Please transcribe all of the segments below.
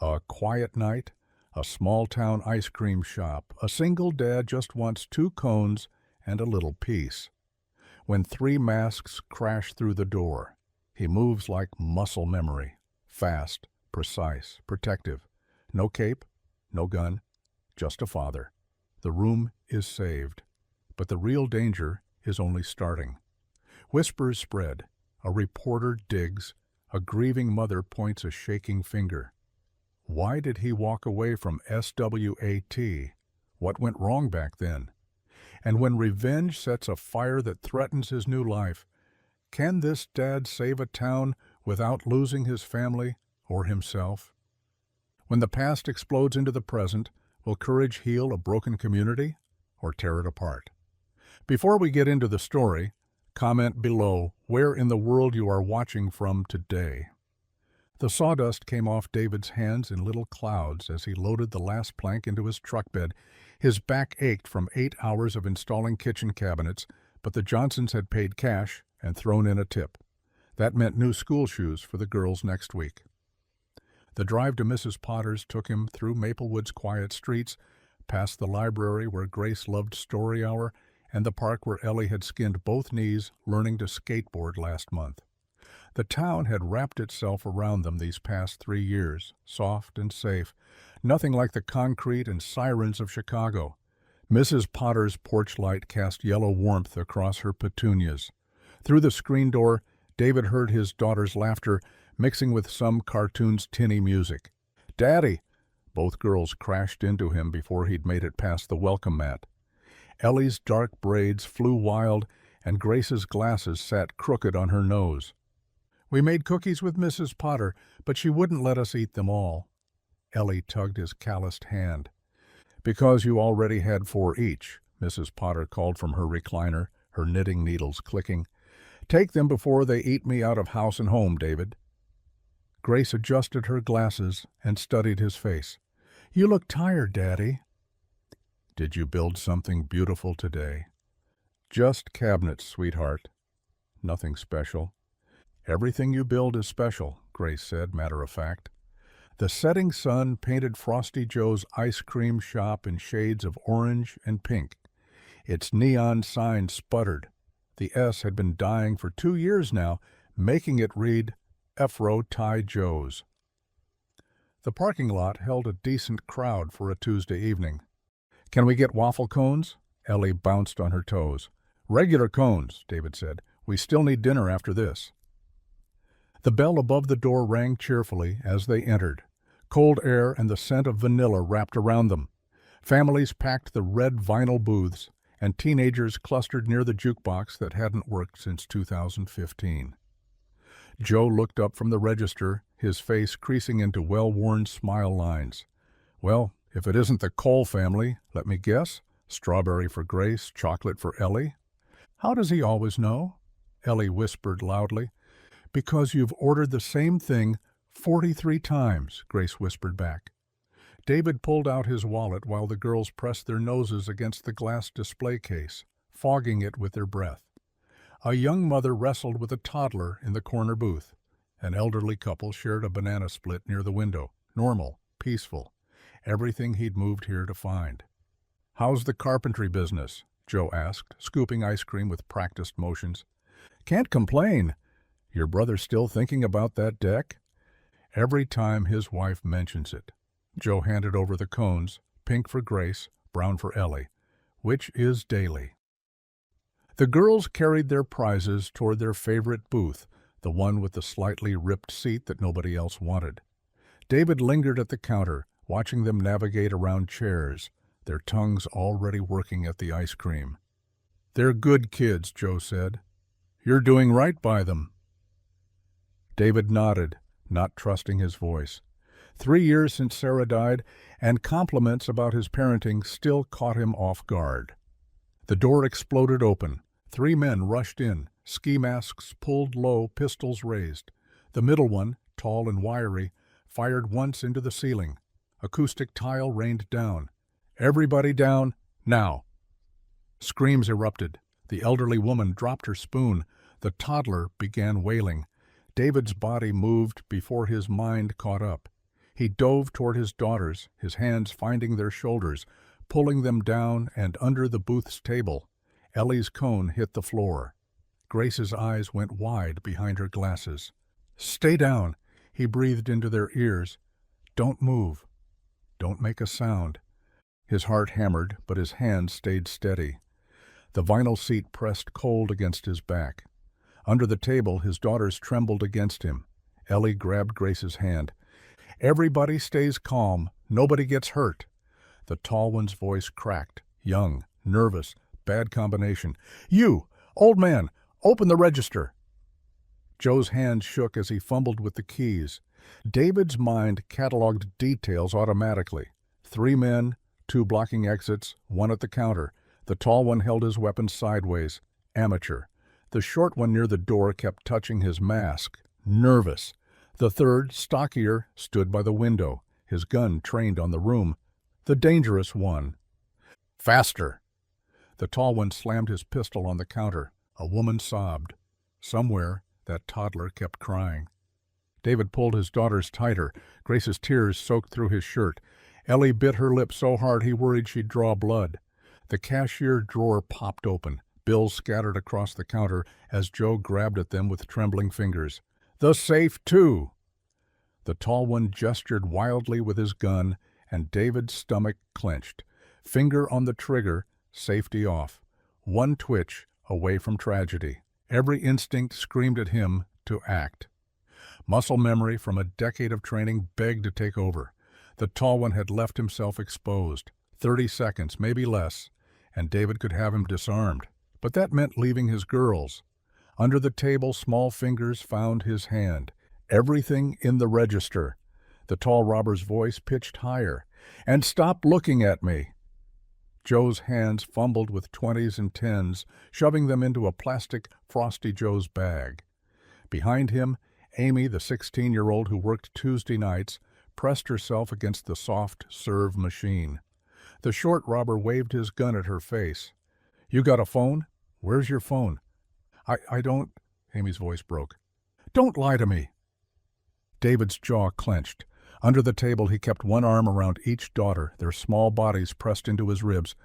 A quiet night, a small-town ice cream shop. A single dad just wants 2 cones and a little peace. When 3 masks crash through the door, he moves like muscle memory. Fast, precise, protective. No cape, no gun, just a father. The room is saved, but the real danger is only starting. Whispers spread. A reporter digs. A grieving mother points a shaking finger. Why did he walk away from SWAT? What went wrong back then? And when revenge sets a fire that threatens his new life, can this dad save a town without losing his family or himself? When the past explodes into the present, will courage heal a broken community or tear it apart? Before we get into the story, comment below where in the world you are watching from today. The sawdust came off David's hands in little clouds as he loaded the last plank into his truck bed. His back ached from 8 hours of installing kitchen cabinets, but the Johnsons had paid cash and thrown in a tip. That meant new school shoes for the girls next week. The drive to Mrs. Potter's took him through Maplewood's quiet streets, past the library where Grace loved story hour, and the park where Ellie had skinned both knees learning to skateboard last month. The town had wrapped itself around them these past 3 years, soft and safe, nothing like the concrete and sirens of Chicago. Mrs. Potter's porch light cast yellow warmth across her petunias. Through the screen door, David heard his daughter's laughter mixing with some cartoon's tinny music. "Daddy!" Both girls crashed into him before he'd made it past the welcome mat. Ellie's dark braids flew wild, and Grace's glasses sat crooked on her nose. "We made cookies with Mrs. Potter, but she wouldn't let us eat them all." Ellie tugged his calloused hand. "Because you already had 4 each," Mrs. Potter called from her recliner, her knitting needles clicking. "Take them before they eat me out of house and home, David." Grace adjusted her glasses and studied his face. "You look tired, Daddy." "Did you build something beautiful today?" "Just cabinets, sweetheart. Nothing special." "Everything you build is special," Grace said, matter of fact. The setting sun painted Frosty Joe's ice cream shop in shades of orange and pink. Its neon sign sputtered. The S had been dying for 2 years now, making it read Efro Thai Joe's. The parking lot held a decent crowd for a Tuesday evening. "Can we get waffle cones?" Ellie bounced on her toes. "Regular cones," David said. "We still need dinner after this." The bell above the door rang cheerfully as they entered. Cold air and the scent of vanilla wrapped around them. Families packed the red vinyl booths, and teenagers clustered near the jukebox that hadn't worked since 2015. Joe looked up from the register, his face creasing into well-worn smile lines. "Well, if it isn't the Cole family, let me guess. Strawberry for Grace, chocolate for Ellie." "How does he always know?" Ellie whispered loudly. "Because you've ordered the same thing 43 times, Grace whispered back. David pulled out his wallet while the girls pressed their noses against the glass display case, fogging it with their breath. A young mother wrestled with a toddler in the corner booth. An elderly couple shared a banana split near the window. Normal, peaceful. Everything he'd moved here to find. "How's the carpentry business?" Joe asked, scooping ice cream with practiced motions. "Can't complain. Your brother still thinking about that deck?" Every time his wife mentions it. Joe handed over the cones, pink for Grace, brown for Ellie, which is daily. The girls carried their prizes toward their favorite booth, the one with the slightly ripped seat that nobody else wanted. David lingered at the counter, watching them navigate around chairs, their tongues already working at the ice cream. "They're good kids," Joe said. "You're doing right by them." David nodded, not trusting his voice. 3 years since Sarah died, and compliments about his parenting still caught him off guard. The door exploded open. 3 men rushed in, ski masks pulled low, pistols raised. The middle one, tall and wiry, fired once into the ceiling. Acoustic tile rained down. "Everybody down, now!" Screams erupted. The elderly woman dropped her spoon. The toddler began wailing. David's body moved before his mind caught up. He dove toward his daughters, his hands finding their shoulders, pulling them down and under the booth's table. Ellie's cone hit the floor. Grace's eyes went wide behind her glasses. "Stay down," he breathed into their ears. "Don't move. Don't make a sound." His heart hammered, but his hands stayed steady. The vinyl seat pressed cold against his back. Under the table, his daughters trembled against him. Ellie grabbed Grace's hand. "Everybody stays calm. Nobody gets hurt." The tall one's voice cracked, young, nervous, bad combination. "You, old man, open the register." Joe's hand shook as he fumbled with the keys. David's mind cataloged details automatically. 3 men, 2 blocking exits, 1 at the counter. The tall one held his weapon sideways. Amateur. The short one near the door kept touching his mask. Nervous. The third, stockier, stood by the window, his gun trained on the room. The dangerous one. "Faster!" The tall one slammed his pistol on the counter. A woman sobbed. Somewhere, that toddler kept crying. David pulled his daughters tighter. Grace's tears soaked through his shirt. Ellie bit her lip so hard he worried she'd draw blood. The cashier drawer popped open. Bills scattered across the counter as Joe grabbed at them with trembling fingers. "The safe, too!" The tall one gestured wildly with his gun, and David's stomach clenched. Finger on the trigger, safety off. One twitch away from tragedy. Every instinct screamed at him to act. Muscle memory from a decade of training begged to take over. The tall one had left himself exposed. 30 seconds, maybe less, and David could have him disarmed. But that meant leaving his girls. Under the table, small fingers found his hand. "Everything in the register." The tall robber's voice pitched higher. "And stop looking at me." Joe's hands fumbled with 20s and 10s, shoving them into a plastic Frosty Joe's bag. Behind him, Amy, the 16-year-old who worked Tuesday nights, pressed herself against the soft serve machine. The short robber waved his gun at her face. "You got a phone? Where's your phone?" I don't," Amy's voice broke. "Don't lie to me." David's jaw clenched. Under the table, he kept one arm around each daughter, their small bodies pressed into his ribs.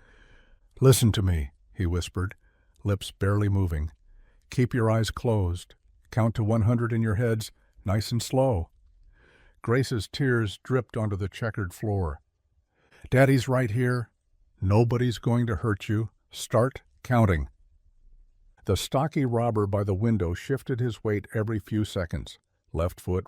"Listen to me," he whispered, lips barely moving. "Keep your eyes closed. Count to 100 in your heads, nice and slow." Grace's tears dripped onto the checkered floor. "Daddy's right here. Nobody's going to hurt you. Start counting." The stocky robber by the window shifted his weight every few seconds. Left foot,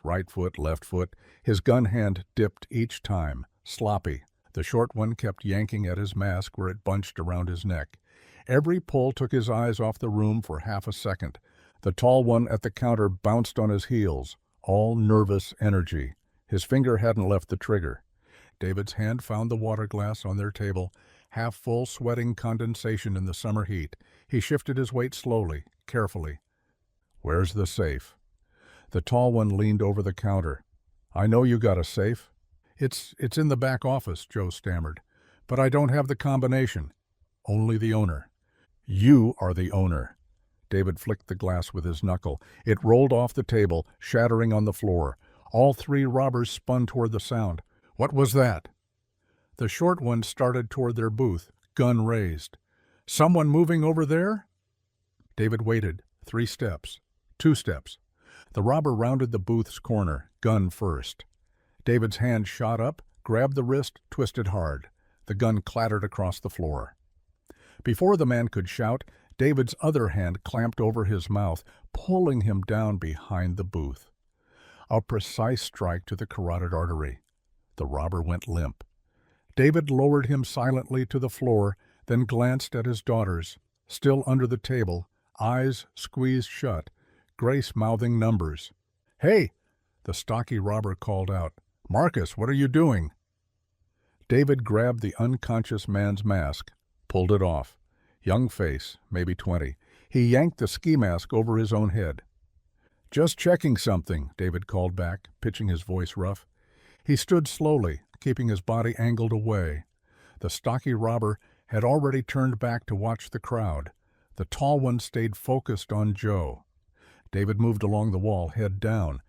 left foot. His gun hand dipped each time, sloppy. The short one kept yanking at his mask where it bunched around his neck. Every pull took his eyes off the room for half a second. The tall one at the counter bounced on his heels, all nervous energy. His finger hadn't left the trigger. David's hand found the water glass on their table, half full, sweating condensation in the summer heat. He shifted his weight slowly, carefully. "Where's the safe?" The tall one leaned over the counter. "I know you got a safe." It's in the back office," Joe stammered. "But I don't have the combination." "Only the owner." "You are the owner." David flicked the glass with his knuckle. It rolled off the table, shattering on the floor. All 3 robbers spun toward the sound. "What was that?" The short one started toward their booth, gun raised. "Someone moving over there?" David waited. 3 steps. 2 steps. The robber rounded the booth's corner, gun first. David's hand shot up, grabbed the wrist, twisted hard. The gun clattered across the floor. Before the man could shout, David's other hand clamped over his mouth, pulling him down behind the booth. A precise strike to the carotid artery. The robber went limp. David lowered him silently to the floor, then glanced at his daughters, still under the table, eyes squeezed shut, Grace mouthing numbers. "Hey!" the stocky robber called out. "Marcus, what are you doing?" David grabbed the unconscious man's mask, pulled it off. Young face, maybe 20. He yanked the ski mask over his own head. "Just checking something," David called back, pitching his voice rough. He stood slowly, keeping his body angled away. The stocky robber had already turned back to watch the crowd. The tall one stayed focused on Joe. David moved along the wall, head down.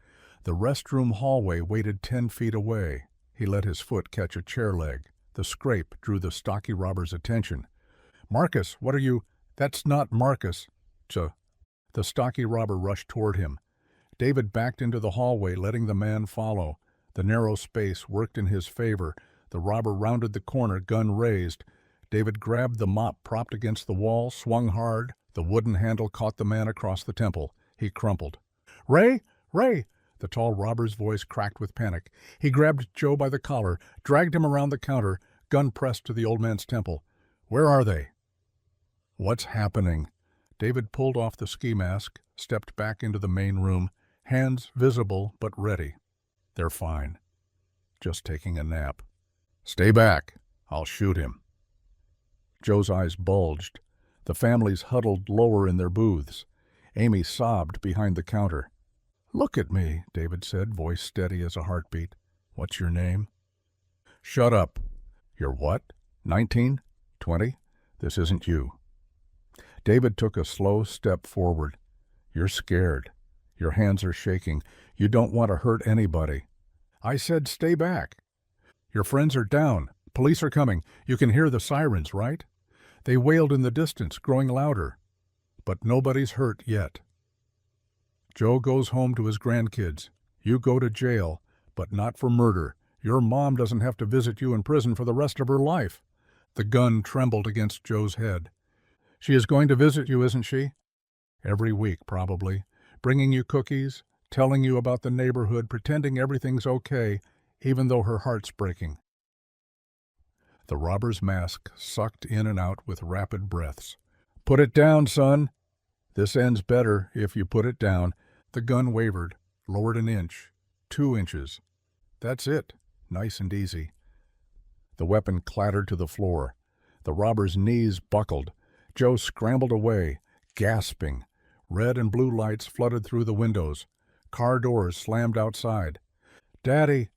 The restroom hallway waited 10 feet away. He let his foot catch a chair leg. The scrape drew the stocky robber's attention. "Marcus, what are you—" "That's not Marcus." The stocky robber rushed toward him. David backed into the hallway, letting the man follow. The narrow space worked in his favor. The robber rounded the corner, gun raised. David grabbed the mop propped against the wall, swung hard. The wooden handle caught the man across the temple. He crumpled. "Ray! Ray!" The tall robber's voice cracked with panic. He grabbed Joe by the collar, dragged him around the counter, gun pressed to the old man's temple. "Where are they?" "What's happening?" David pulled off the ski mask, stepped back into the main room, hands visible but ready. "They're fine. Just taking a nap." "Stay back. I'll shoot him." Joe's eyes bulged. The families huddled lower in their booths. Amy sobbed behind the counter. "Look at me," David said, voice steady as a heartbeat. "What's your name?" "Shut up." "You're what? 19? 20? This isn't you." David took a slow step forward. "You're scared. Your hands are shaking. You don't want to hurt anybody." "I said stay back." "Your friends are down. Police are coming. You can hear the sirens, right? They wailed in the distance, growing louder. But nobody's hurt yet. Joe goes home to his grandkids. You go to jail, but not for murder. Your mom doesn't have to visit you in prison for the rest of her life." The gun trembled against Joe's head. "She is going to visit you, isn't she?" "Every week, probably. Bringing you cookies, telling you about the neighborhood, pretending everything's okay, even though her heart's breaking." The robber's mask sucked in and out with rapid breaths. "Put it down, son." "This ends better if you put it down." The gun wavered, lowered an inch, 2 inches. "That's it. Nice and easy." The weapon clattered to the floor. The robber's knees buckled. Joe scrambled away, gasping. Red and blue lights flooded through the windows. Car doors slammed outside. "Daddy!"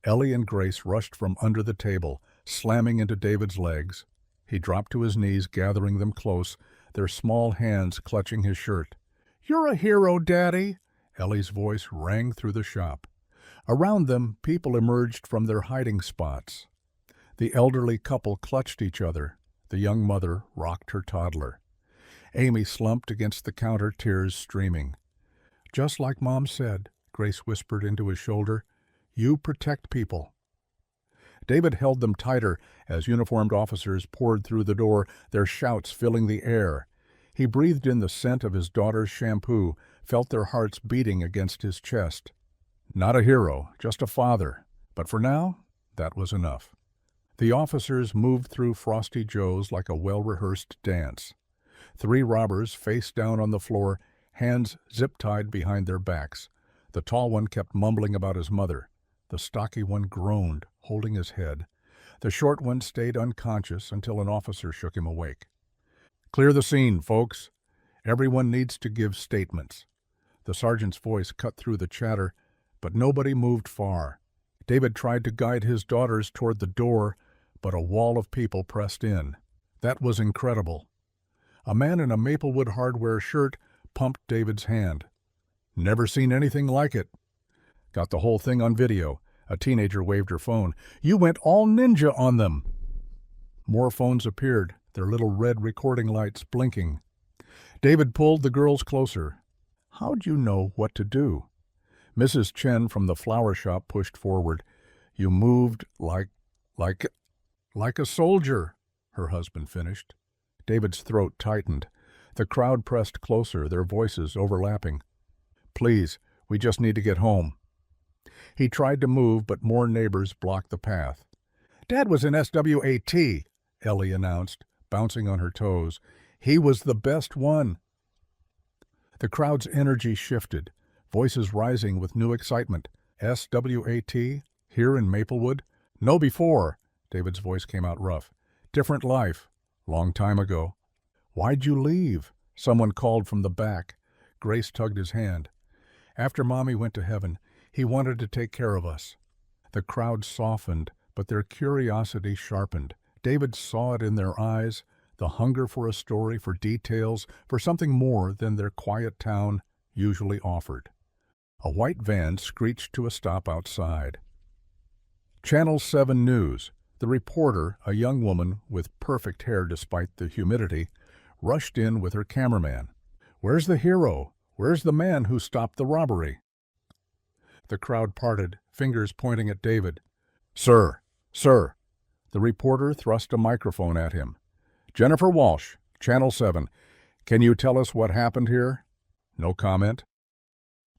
Ellie and Grace rushed from under the table, slamming into David's legs. He dropped to his knees, gathering them close, their small hands clutching his shirt. "You're a hero, Daddy!" Ellie's voice rang through the shop. Around them, people emerged from their hiding spots. The elderly couple clutched each other. The young mother rocked her toddler. Amy slumped against the counter, tears streaming. "Just like Mom said," Grace whispered into his shoulder. "You protect people." David held them tighter as uniformed officers poured through the door, their shouts filling the air. He breathed in the scent of his daughter's shampoo, felt their hearts beating against his chest. Not a hero, just a father. But for now, that was enough. The officers moved through Frosty Joe's like a well-rehearsed dance. 3 robbers face down on the floor, hands zip-tied behind their backs. The tall one kept mumbling about his mother. The stocky one groaned, holding his head. The short one stayed unconscious until an officer shook him awake. "Clear the scene, folks. Everyone needs to give statements." The sergeant's voice cut through the chatter, but nobody moved far. David tried to guide his daughters toward the door, but a wall of people pressed in. That was incredible. A man in a Maplewood Hardware shirt pumped David's hand. "Never seen anything like it." "Got the whole thing on video." A teenager waved her phone. "You went all ninja on them." More phones appeared, their little red recording lights blinking. David pulled the girls closer. "How'd you know what to do?" Mrs. Chen from the flower shop pushed forward. "You moved like a soldier," her husband finished. David's throat tightened. The crowd pressed closer, their voices overlapping. "Please, we just need to get home." He tried to move, but more neighbors blocked the path. "Dad was in SWAT," Ellie announced, bouncing on her toes. "He was the best one." The crowd's energy shifted, voices rising with new excitement. "SWAT? Here in Maplewood?" "No before." David's voice came out rough. "Different life. Long time ago." "Why'd you leave?" Someone called from the back. Grace tugged his hand. "After Mommy went to heaven, he wanted to take care of us." The crowd softened, but their curiosity sharpened. David saw it in their eyes, the hunger for a story, for details, for something more than their quiet town usually offered. A white van screeched to a stop outside. Channel 7 News. The reporter, a young woman with perfect hair despite the humidity, rushed in with her cameraman. "Where's the hero? Where's the man who stopped the robbery?" The crowd parted, fingers pointing at David. "Sir, sir." The reporter thrust a microphone at him. "Jennifer Walsh, Channel 7. Can you tell us what happened here?" No comment.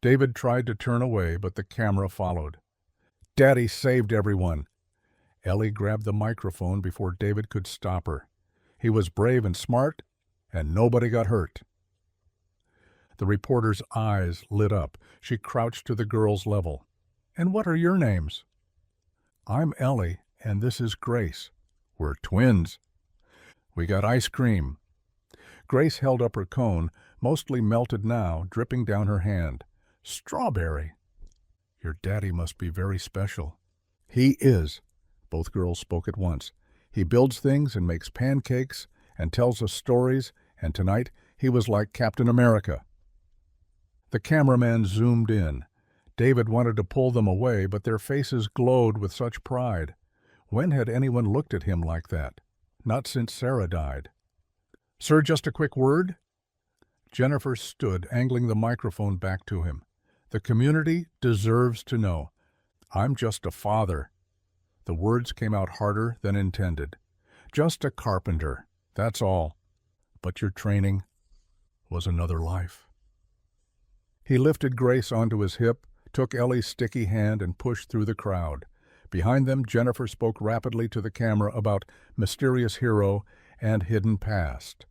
David tried to turn away, but the camera followed. "Daddy saved everyone." Ellie grabbed the microphone before David could stop her. He was brave and smart, and nobody got hurt. The reporter's eyes lit up. She crouched to the girl's level. "And what are your names?" "I'm Ellie, and this is Grace. We're twins. We got ice cream." Grace held up her cone, mostly melted now, dripping down her hand. "Strawberry." "Your daddy must be very special." "He is." Both girls spoke at once. "He builds things and makes pancakes and tells us stories, and tonight he was like Captain America." The cameraman zoomed in. David wanted to pull them away, but their faces glowed with such pride. When had anyone looked at him like that? Not since Sarah died. "Sir, just a quick word?" Jennifer stood, angling the microphone back to him. "The community deserves to know. I'm just a father." The words came out harder than intended. "Just a carpenter, that's all. But your training was another life." He lifted Grace onto his hip, took Ellie's sticky hand, and pushed through the crowd. Behind them, Jennifer spoke rapidly to the camera about mysterious hero and hidden past.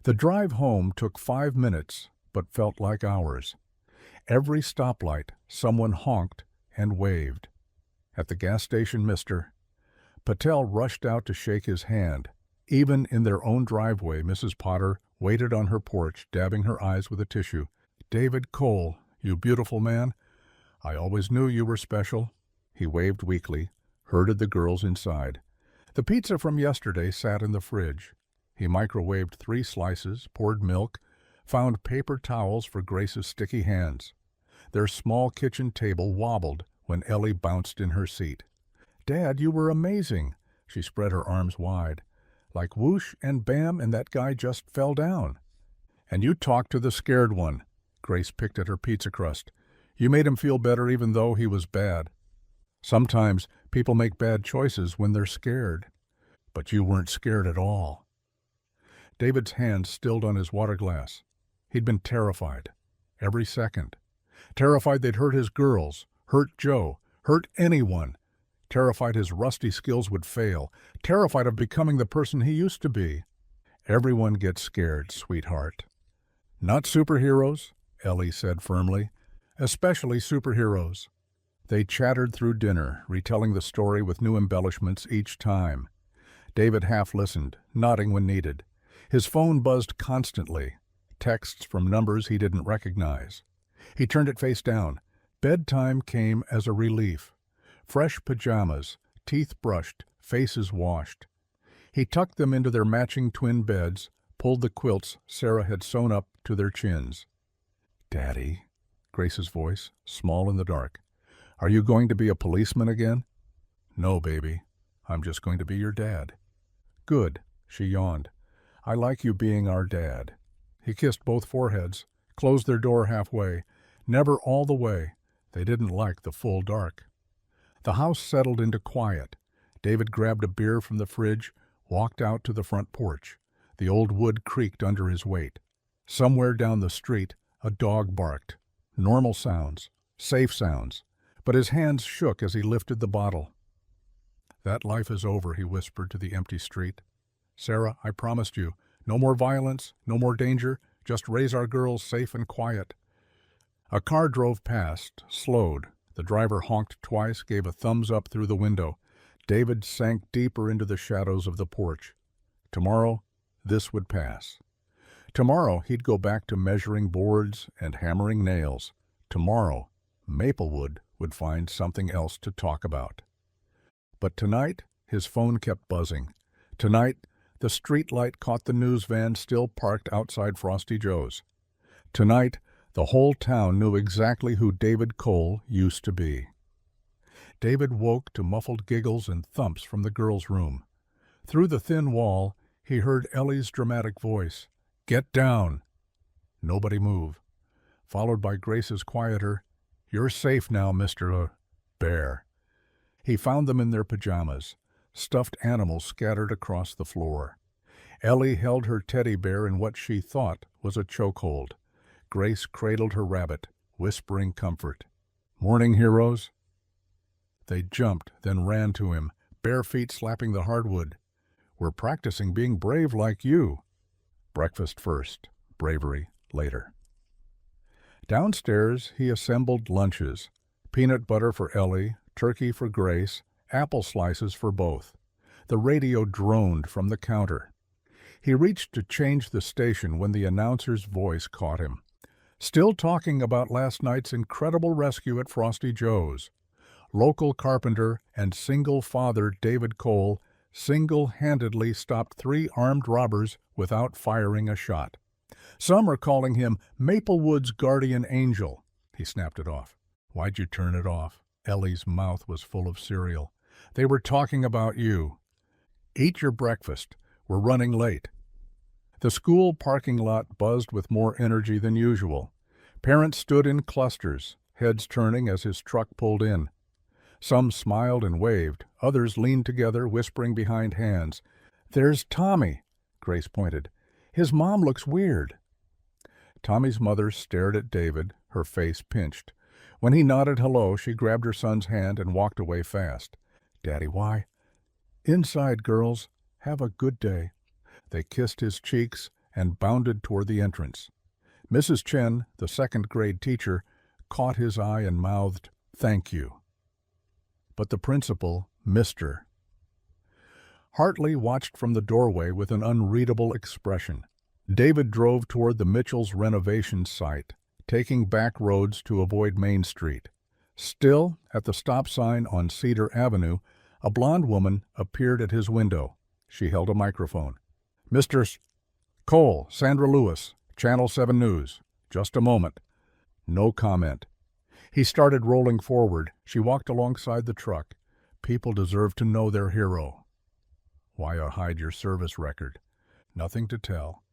The drive home took 5 minutes, but felt like hours. Every stoplight, someone honked and waved. At the gas station, Mr. Patel rushed out to shake his hand. Even in their own driveway, Mrs. Potter waited on her porch, dabbing her eyes with a tissue. "David Cole, you beautiful man. I always knew you were special." He waved weakly, herded the girls inside. The pizza from yesterday sat in the fridge. He microwaved 3 slices, poured milk, found paper towels for Grace's sticky hands. Their small kitchen table wobbled when Ellie bounced in her seat. "Dad, you were amazing." She spread her arms wide. "Like whoosh and bam, and that guy just fell down." "And you talked to the scared one." Grace picked at her pizza crust. "You made him feel better even though he was bad." "Sometimes people make bad choices when they're scared. But you weren't scared at all." David's hand stilled on his water glass. He'd been terrified. Every second. Terrified they'd hurt his girls, hurt Joe, hurt anyone. Terrified his rusty skills would fail. Terrified of becoming the person he used to be. "Everyone gets scared, sweetheart." "Not superheroes," Ellie said firmly. "Especially superheroes." They chattered through dinner, retelling the story with new embellishments each time. David half listened, nodding when needed. His phone buzzed constantly, texts from numbers he didn't recognize. He turned it face down. Bedtime came as a relief. Fresh pajamas, teeth brushed, faces washed. He tucked them into their matching twin beds, pulled the quilts Sarah had sewn up to their chins. "Daddy," Grace's voice, small in the dark. "Are you going to be a policeman again?" "No, baby. I'm just going to be your dad." "Good," she yawned. "I like you being our dad." He kissed both foreheads, closed their door halfway. Never all the way. They didn't like the full dark. The house settled into quiet. David grabbed a beer from the fridge, walked out to the front porch. The old wood creaked under his weight. Somewhere down the street, a dog barked. Normal sounds, safe sounds. But his hands shook as he lifted the bottle. "That life is over," he whispered to the empty street. "Sarah, I promised you, no more violence, no more danger, just raise our girls safe and quiet." A car drove past, slowed. The driver honked twice, gave a thumbs up through the window. David sank deeper into the shadows of the porch. Tomorrow, this would pass. Tomorrow, he'd go back to measuring boards and hammering nails. Tomorrow, Maplewood would find something else to talk about. But tonight, his phone kept buzzing. Tonight, the street light caught the news van still parked outside Frosty Joe's. Tonight, The whole town knew exactly who David Cole used to be. David woke to muffled giggles and thumps from the girls' room. Through the thin wall, he heard Ellie's dramatic voice. "Get down!" Nobody move. Followed by Grace's quieter, "You're safe now, Mr. Bear." He found them in their pajamas, stuffed animals scattered across the floor. Ellie held her teddy bear in what she thought was a chokehold. Grace cradled her rabbit, whispering comfort. "Morning, heroes." They jumped, then ran to him, bare feet slapping the hardwood. "We're practicing being brave like you." Breakfast first, bravery later. Downstairs, he assembled lunches. Peanut butter for Ellie, turkey for Grace, apple slices for both. The radio droned from the counter. He reached to change the station when the announcer's voice caught him. Still talking about last night's incredible rescue at Frosty Joe's. Local carpenter and single father David Cole single-handedly stopped 3 armed robbers without firing a shot. Some are calling him Maplewood's guardian angel. He snapped it off. "Why'd you turn it off?" Ellie's mouth was full of cereal. "They were talking about you." "Eat your breakfast. We're running late." The school parking lot buzzed with more energy than usual. Parents stood in clusters, heads turning as his truck pulled in. Some smiled and waved, others leaned together, whispering behind hands. "There's Tommy," Grace pointed. "His mom looks weird." Tommy's mother stared at David, her face pinched. When he nodded hello, she grabbed her son's hand and walked away fast. "Daddy, why?" "Inside, girls. Have a good day." They kissed his cheeks and bounded toward the entrance. Mrs. Chen, the second-grade teacher, caught his eye and mouthed, "Thank you." But the principal, Mr. Hartley watched from the doorway with an unreadable expression. David drove toward the Mitchell's renovation site, taking back roads to avoid Main Street. Still, at the stop sign on Cedar Avenue, a blonde woman appeared at his window. She held a microphone. "Mr. Cole, Sandra Lewis, Channel 7 News. Just a moment." No comment. He started rolling forward. She walked alongside the truck. People deserve to know their hero. "Why hide your service record?" "Nothing to tell."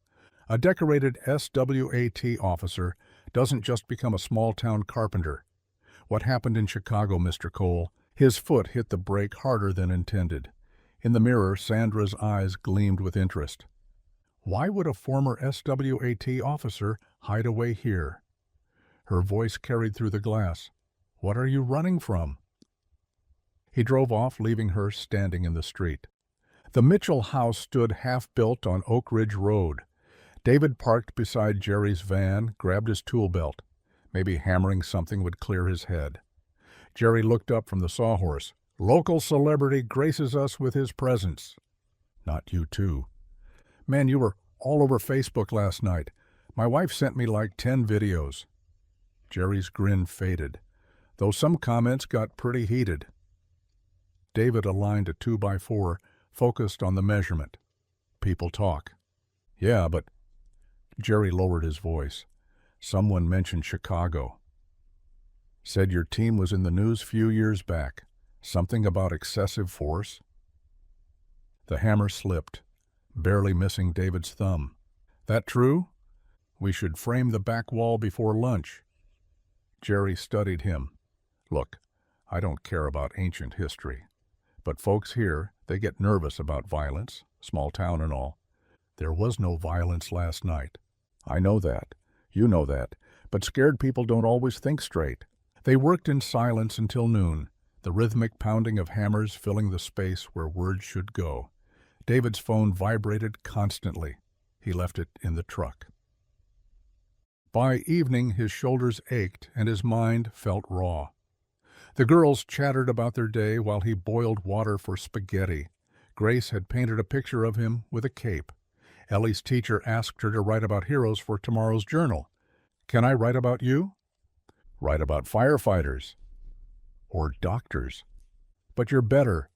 A decorated SWAT officer doesn't just become a small-town carpenter. What happened in Chicago, Mr. Cole? His foot hit the brake harder than intended. In the mirror, Sandra's eyes gleamed with interest. Why would a former SWAT officer hide away here? Her voice carried through the glass. "What are you running from?" He drove off, leaving her standing in the street. The Mitchell house stood half-built on Oak Ridge Road. David parked beside Jerry's van, grabbed his tool belt. Maybe hammering something would clear his head. Jerry looked up from the sawhorse. "Local celebrity graces us with his presence." "Not you, too." "Man, you were all over Facebook last night. My wife sent me like 10 videos. Jerry's grin faded, though some comments got pretty heated. David aligned a 2x4, focused on the measurement. "People talk." "Yeah, but—" Jerry lowered his voice. "Someone mentioned Chicago. Said your team was in the news few years back. Something about excessive force?" The hammer slipped, barely missing David's thumb. "That true? We should frame the back wall before lunch." Jerry studied him. "Look, I don't care about ancient history. But folks here, they get nervous about violence, small town and all. There was no violence last night. I know that. You know that. But scared people don't always think straight." They worked in silence until noon, the rhythmic pounding of hammers filling the space where words should go. David's phone vibrated constantly. He left it in the truck. By evening, his shoulders ached and his mind felt raw. The girls chattered about their day while he boiled water for spaghetti. Grace had painted a picture of him with a cape. Ellie's teacher asked her to write about heroes for tomorrow's journal. "Can I write about you?" "Write about firefighters." "Or doctors." "But you're better."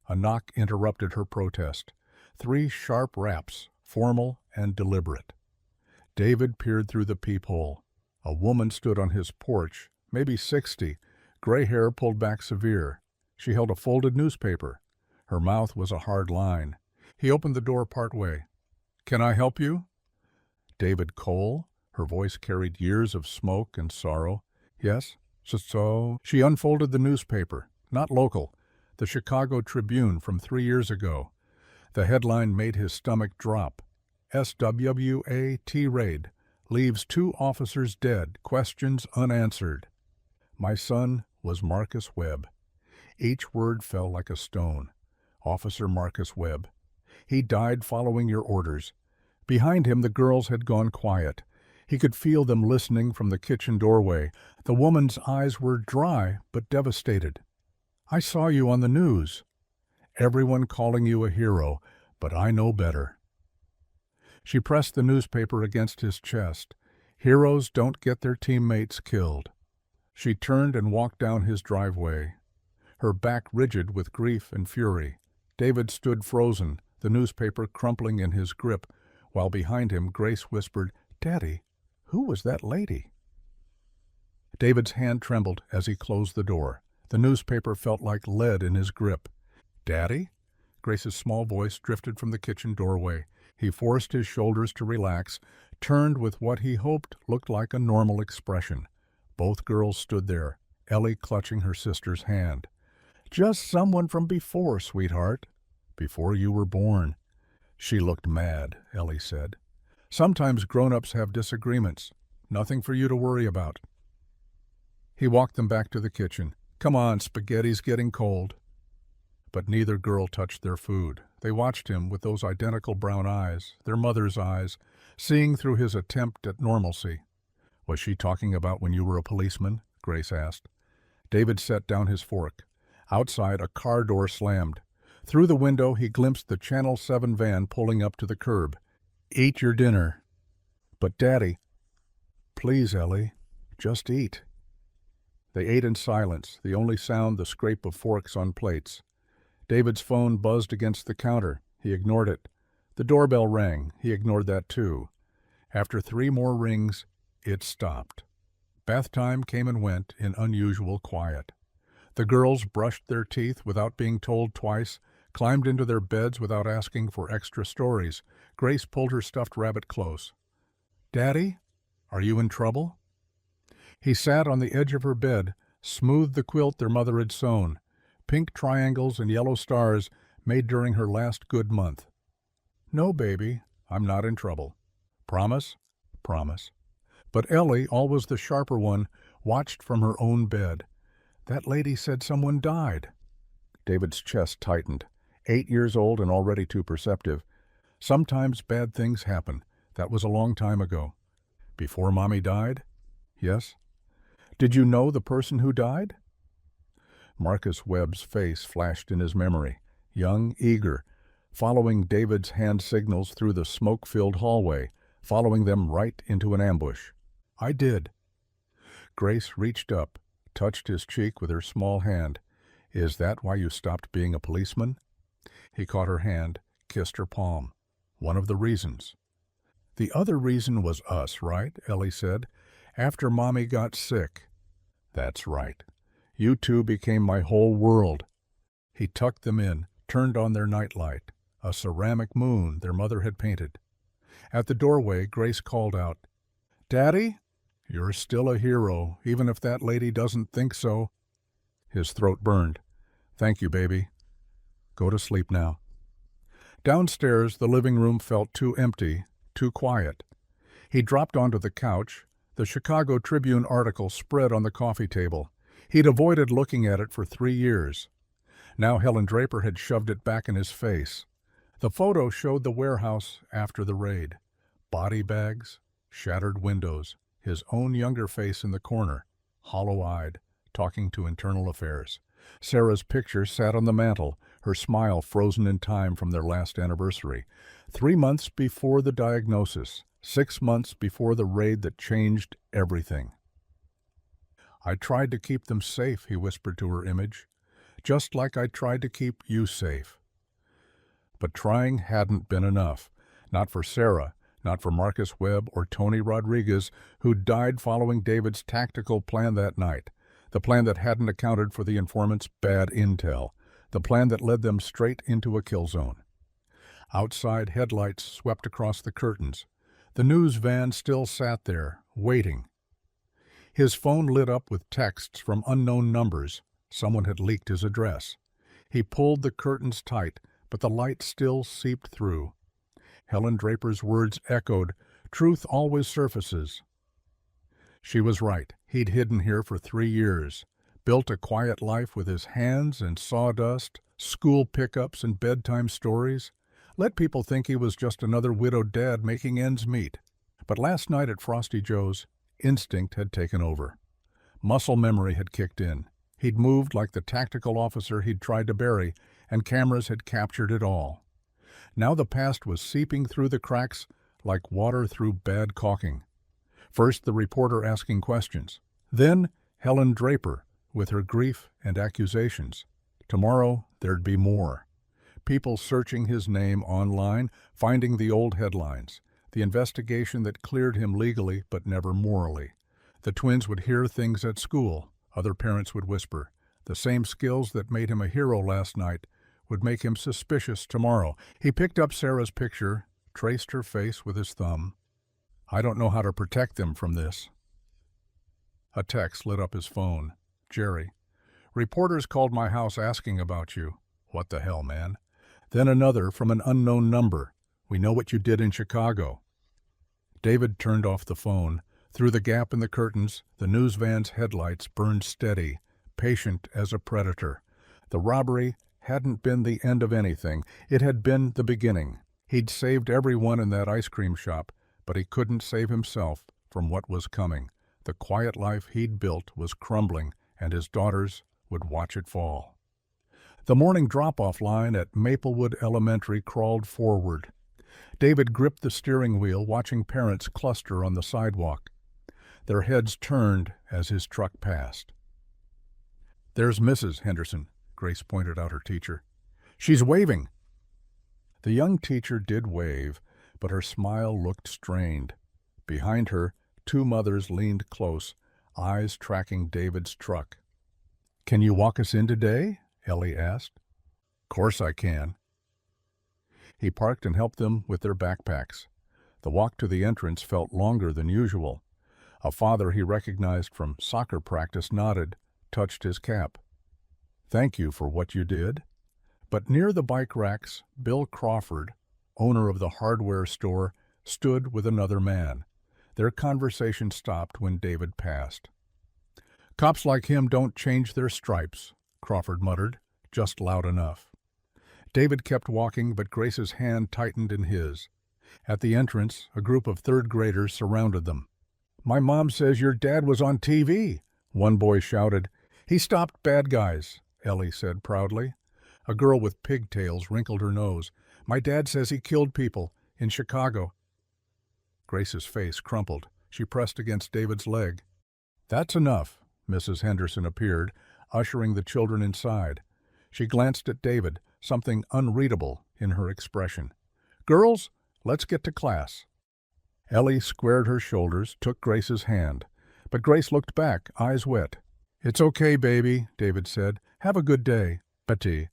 A knock interrupted her protest. 3 sharp raps, formal and deliberate. David peered through the peephole. A woman stood on his porch, maybe 60, gray hair pulled back severe. She held a folded newspaper. Her mouth was a hard line. He opened the door partway. "Can I help you?" "David Cole?" Her voice carried years of smoke and sorrow. "Yes, so." She unfolded the newspaper. Not local. The Chicago Tribune from 3 years ago. The headline made his stomach drop. SWAT raid. Leaves 2 officers dead. Questions unanswered. My son was Marcus Webb. Each word fell like a stone. Officer Marcus Webb. He died following your orders. Behind him the girls had gone quiet. He could feel them listening from the kitchen doorway. The woman's eyes were dry but devastated. "I saw you on the news. Everyone calling you a hero, but I know better." She pressed the newspaper against his chest. Heroes don't get their teammates killed. She turned and walked down his driveway, her back rigid with grief and fury. David stood frozen, the newspaper crumpling in his grip, while behind him Grace whispered, "Daddy, who was that lady?" David's hand trembled as he closed the door. The newspaper felt like lead in his grip. "Daddy?" Grace's small voice drifted from the kitchen doorway. He forced his shoulders to relax, turned with what he hoped looked like a normal expression. Both girls stood there, Ellie clutching her sister's hand. "Just someone from before, sweetheart. Before you were born." "She looked mad," Ellie said. "Sometimes grown-ups have disagreements. Nothing for you to worry about." He walked them back to the kitchen. "Come on, spaghetti's getting cold." But neither girl touched their food. They watched him with those identical brown eyes, their mother's eyes, seeing through his attempt at normalcy. "Was she talking about when you were a policeman?" Grace asked. David set down his fork. Outside, a car door slammed. Through the window, he glimpsed the Channel 7 van pulling up to the curb. "Eat your dinner." "But, Daddy—" "Please, Ellie, just eat." They ate in silence, the only sound the scrape of forks on plates. David's phone buzzed against the counter. He ignored it. The doorbell rang. He ignored that too. After 3 more rings, it stopped. Bath time came and went in unusual quiet. The girls brushed their teeth without being told twice, climbed into their beds without asking for extra stories. Grace pulled her stuffed rabbit close. "Daddy, are you in trouble?" He sat on the edge of her bed, smoothed the quilt their mother had sewn. Pink triangles and yellow stars made during her last good month. "No, baby, I'm not in trouble." "Promise?" "Promise." But Ellie, always the sharper one, watched from her own bed. "That lady said someone died." David's chest tightened. 8 years old and already too perceptive. Sometimes bad things happen. That was a long time ago. "Before Mommy died?" "Yes." "Did you know the person who died?" Marcus Webb's face flashed in his memory, young, eager, following David's hand signals through the smoke-filled hallway, following them right into an ambush. "I did." Grace reached up, touched his cheek with her small hand. "Is that why you stopped being a policeman?" He caught her hand, kissed her palm. "One of the reasons." "The other reason was us, right?" Ellie said. "After Mommy got sick." "That's right. You two became my whole world." He tucked them in, turned on their nightlight, a ceramic moon their mother had painted. At the doorway, Grace called out, "Daddy, you're still a hero, even if that lady doesn't think so." His throat burned. "Thank you, baby. Go to sleep now." Downstairs, the living room felt too empty, too quiet. He dropped onto the couch. The Chicago Tribune article spread on the coffee table. He'd avoided looking at it for 3 years. Now Helen Draper had shoved it back in his face. The photo showed the warehouse after the raid. Body bags, shattered windows, his own younger face in the corner, hollow-eyed, talking to internal affairs. Sarah's picture sat on the mantel, her smile frozen in time from their last anniversary. 3 months before the diagnosis, 6 months before the raid that changed everything. "I tried to keep them safe," he whispered to her image, "just like I tried to keep you safe." But trying hadn't been enough. Not for Sarah, Not for Marcus Webb or Tony Rodriguez, who died following David's tactical plan that night, the plan that hadn't accounted for the informant's bad intel, the plan that led them straight into a kill zone. Outside headlights swept across the curtains. The news van still sat there, waiting. His phone lit up with texts from unknown numbers. Someone had leaked his address. He pulled the curtains tight, but the light still seeped through. Helen Draper's words echoed, "Truth always surfaces." She was right. He'd hidden here for 3 years, built a quiet life with his hands and sawdust, school pickups and bedtime stories. Let people think he was just another widowed dad making ends meet. But last night at Frosty Joe's, instinct had taken over. Muscle memory had kicked in. He'd moved like the tactical officer he'd tried to bury, and cameras had captured it all. Now the past was seeping through the cracks like water through bad caulking. First the reporter asking questions. Then Helen Draper with her grief and accusations. Tomorrow there'd be more. People searching his name online, finding the old headlines. The investigation that cleared him legally but never morally. The twins would hear things at school. Other parents would whisper. The same skills that made him a hero last night would make him suspicious tomorrow. He picked up Sarah's picture, traced her face with his thumb. "I don't know how to protect them from this." A text lit up his phone. "Jerry, reporters called my house asking about you." "What the hell, man?" Then another from an unknown number. "We know what you did in Chicago." David turned off the phone. Through the gap in the curtains, the news van's headlights burned steady, patient as a predator. The robbery hadn't been the end of anything. It had been the beginning. He'd saved everyone in that ice cream shop, but he couldn't save himself from what was coming. The quiet life he'd built was crumbling, and his daughters would watch it fall. The morning drop-off line at Maplewood Elementary crawled forward. David gripped the steering wheel, watching parents cluster on the sidewalk. Their heads turned as his truck passed. "There's Mrs. Henderson," Grace pointed out her teacher. "She's waving." The young teacher did wave, but her smile looked strained. Behind her, 2 mothers leaned close, eyes tracking David's truck. "Can you walk us in today?" Ellie asked. "Course I can." He parked and helped them with their backpacks. The walk to the entrance felt longer than usual. A father he recognized from soccer practice nodded, touched his cap. "Thank you for what you did." But near the bike racks, Bill Crawford, owner of the hardware store, stood with another man. Their conversation stopped when David passed. "Cops like him don't change their stripes," Crawford muttered, just loud enough. David kept walking, but Grace's hand tightened in his. At the entrance, a group of 3rd graders surrounded them. "My mom says your dad was on TV," one boy shouted. "He stopped bad guys," Ellie said proudly. A girl with pigtails wrinkled her nose. "My dad says he killed people in Chicago." Grace's face crumpled. She pressed against David's leg. "That's enough." Mrs. Henderson appeared, ushering the children inside. She glanced at David, something unreadable in her expression. "Girls, let's get to class." Ellie squared her shoulders, took Grace's hand. But Grace looked back, eyes wet. "It's okay, baby," David said. "Have a good day, Betty."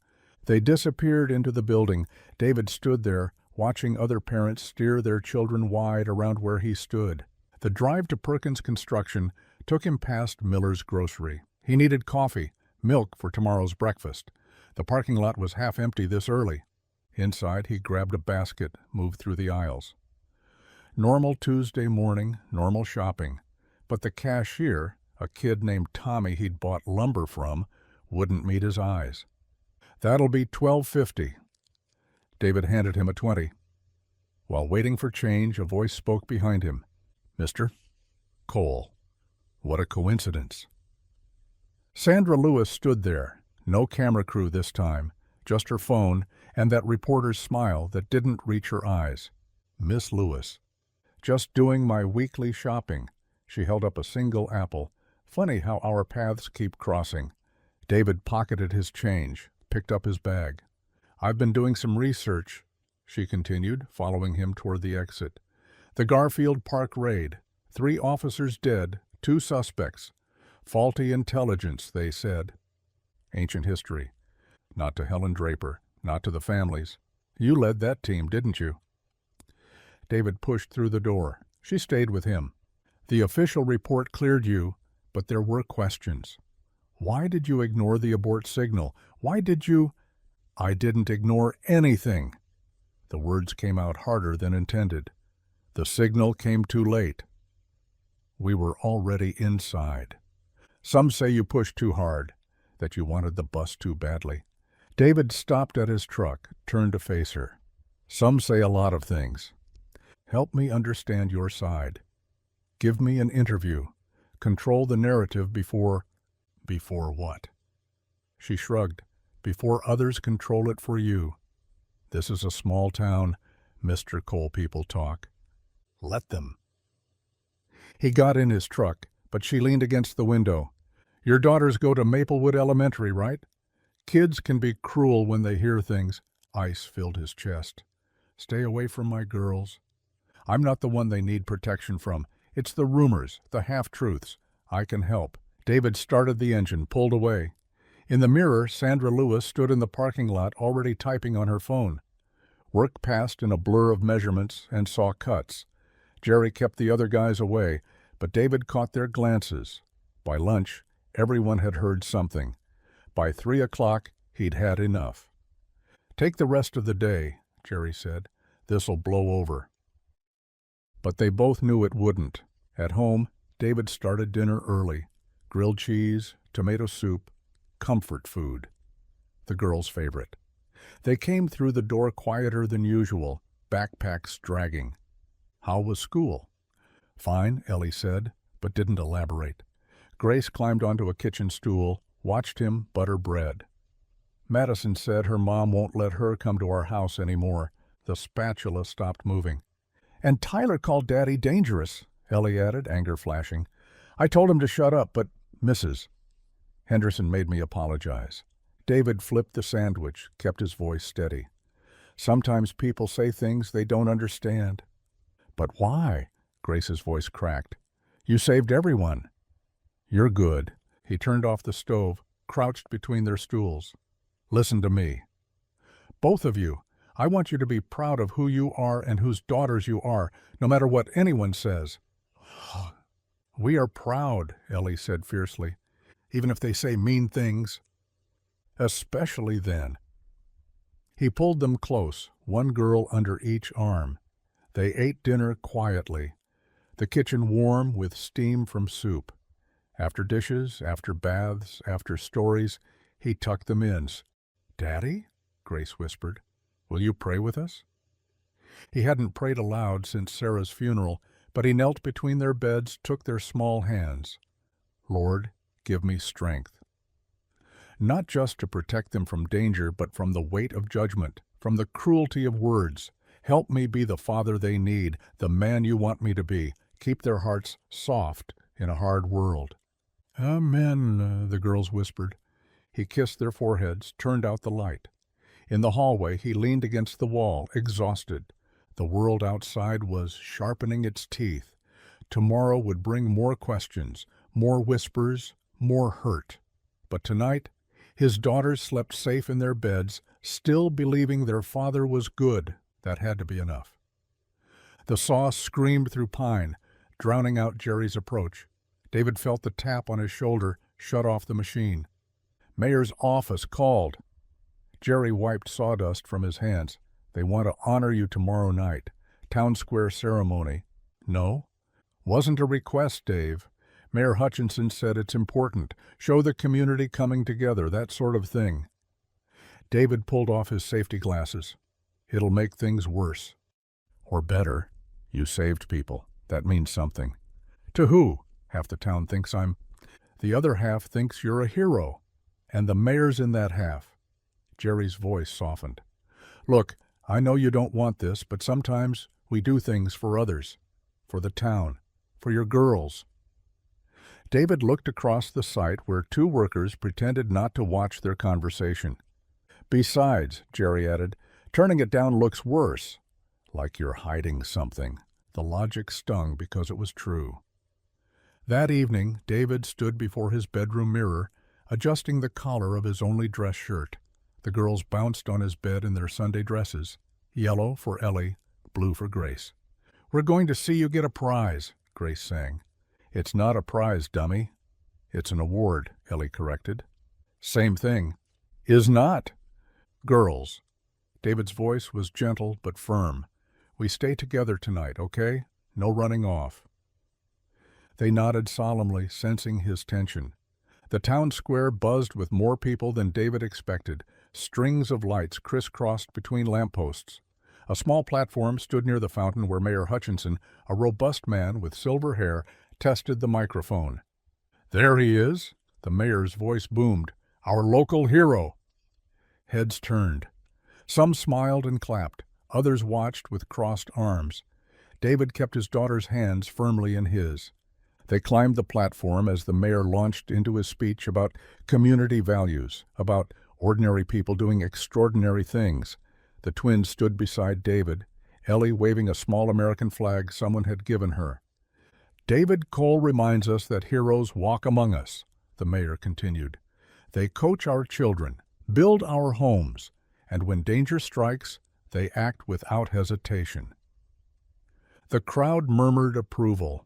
They disappeared into the building. David stood there, watching other parents steer their children wide around where he stood. The drive to Perkins Construction took him past Miller's Grocery. He needed coffee, milk for tomorrow's breakfast. The parking lot was half empty this early. Inside, he grabbed a basket, moved through the aisles. Normal Tuesday morning, normal shopping. But the cashier, a kid named Tommy he'd bought lumber from, wouldn't meet his eyes. "That'll be $12.50. David handed him a 20. While waiting for change, a voice spoke behind him. "Mr. Cole." What a coincidence. Sandra Lewis stood there. No camera crew this time, just her phone and that reporter's smile that didn't reach her eyes. Miss Lewis. "Just doing my weekly shopping." She held up a single apple. "Funny how our paths keep crossing." David pocketed his change, picked up his bag. "I've been doing some research," she continued, following him toward the exit. The Garfield Park raid. 3 officers dead, 2 suspects. Faulty intelligence, they said. Ancient history. Not to Helen Draper, not to the families. You led that team, didn't you? David pushed through the door. She stayed with him. The official report cleared you, but there were questions. Why did you ignore the abort signal? Why did you... I didn't ignore anything. The words came out harder than intended. The signal came too late. We were already inside. Some say you pushed too hard, that you wanted the bus too badly. David stopped at his truck, turned to face her. Some say a lot of things. Help me understand your side. Give me an interview. Control the narrative before... Before what? She shrugged. Before others control it for you. This is a small town, Mr. Cole people talk. Let them. He got in his truck, but she leaned against the window. Your daughters go to Maplewood Elementary, right? Kids can be cruel when they hear things. Ice filled his chest. Stay away from my girls. I'm not the one they need protection from. It's the rumors, the half-truths. I can help. David started the engine, pulled away. In the mirror, Sandra Lewis stood in the parking lot already typing on her phone. Work passed in a blur of measurements and saw cuts. Jerry kept the other guys away, but David caught their glances. By lunch, everyone had heard something. By 3 o'clock, he'd had enough. Take the rest of the day, Jerry said. This'll blow over. But they both knew it wouldn't. At home, David started dinner early. Grilled cheese, tomato soup, comfort food. The girls' favorite. They came through the door quieter than usual, backpacks dragging. How was school? Fine, Ellie said, but didn't elaborate. Grace climbed onto a kitchen stool, watched him butter bread. Madison said her mom won't let her come to our house anymore. The spatula stopped moving. And Tyler called Daddy dangerous, Ellie added, anger flashing. I told him to shut up, but Mrs. Henderson made me apologize. David flipped the sandwich, kept his voice steady. Sometimes people say things they don't understand. But why? Grace's voice cracked. You saved everyone. You're good. He turned off the stove, crouched between their stools. Listen to me. Both of you, I want you to be proud of who you are and whose daughters you are, no matter what anyone says. We are proud, Ellie said fiercely, even if they say mean things. Especially then. He pulled them close, one girl under each arm. They ate dinner quietly, the kitchen warm with steam from soup. After dishes, after baths, after stories, he tucked them in. Daddy? Grace whispered. Will you pray with us? He hadn't prayed aloud since Sarah's funeral, but he knelt between their beds, took their small hands. Lord, give me strength. Not just to protect them from danger, but from the weight of judgment, from the cruelty of words. Help me be the father they need, the man you want me to be. Keep their hearts soft in a hard world. Amen, the girls whispered. He kissed their foreheads, turned out the light. In the hallway, he leaned against the wall, exhausted. The world outside was sharpening its teeth. Tomorrow would bring more questions, more whispers, more hurt. But tonight, his daughters slept safe in their beds, still believing their father was good. That had to be enough. The saw screamed through pine, drowning out Jerry's approach. David felt the tap on his shoulder, shut off the machine. Mayor's office called. Jerry wiped sawdust from his hands. They want to honor you tomorrow night. Town square ceremony. No? Wasn't a request, Dave. Mayor Hutchinson said it's important. Show the community coming together, that sort of thing. David pulled off his safety glasses. It'll make things worse. Or better. You saved people. That means something. To who? Half the town thinks I'm... The other half thinks you're a hero. And the mayor's in that half. Jerry's voice softened. Look, I know you don't want this, but sometimes we do things for others. For the town. For your girls. David looked across the site where 2 workers pretended not to watch their conversation. Besides, Jerry added, turning it down looks worse. Like you're hiding something. The logic stung because it was true. That evening, David stood before his bedroom mirror, adjusting the collar of his only dress shirt. The girls bounced on his bed in their Sunday dresses, yellow for Ellie, blue for Grace. "We're going to see you get a prize," Grace sang. "It's not a prize, dummy. It's an award," Ellie corrected. "Same thing." "Is not." "Girls." David's voice was gentle but firm. "We stay together tonight, okay? No running off." They nodded solemnly, sensing his tension. The town square buzzed with more people than David expected. Strings of lights crisscrossed between lampposts. A small platform stood near the fountain where Mayor Hutchinson, a robust man with silver hair, tested the microphone. "There he is," the mayor's voice boomed. "Our local hero." Heads turned. Some smiled and clapped. Others watched with crossed arms. David kept his daughter's hands firmly in his. They climbed the platform as the mayor launched into his speech about community values, about ordinary people doing extraordinary things. The twins stood beside David, Ellie waving a small American flag someone had given her. "David Cole reminds us that heroes walk among us," the mayor continued. "They coach our children, build our homes, and when danger strikes, they act without hesitation." The crowd murmured approval.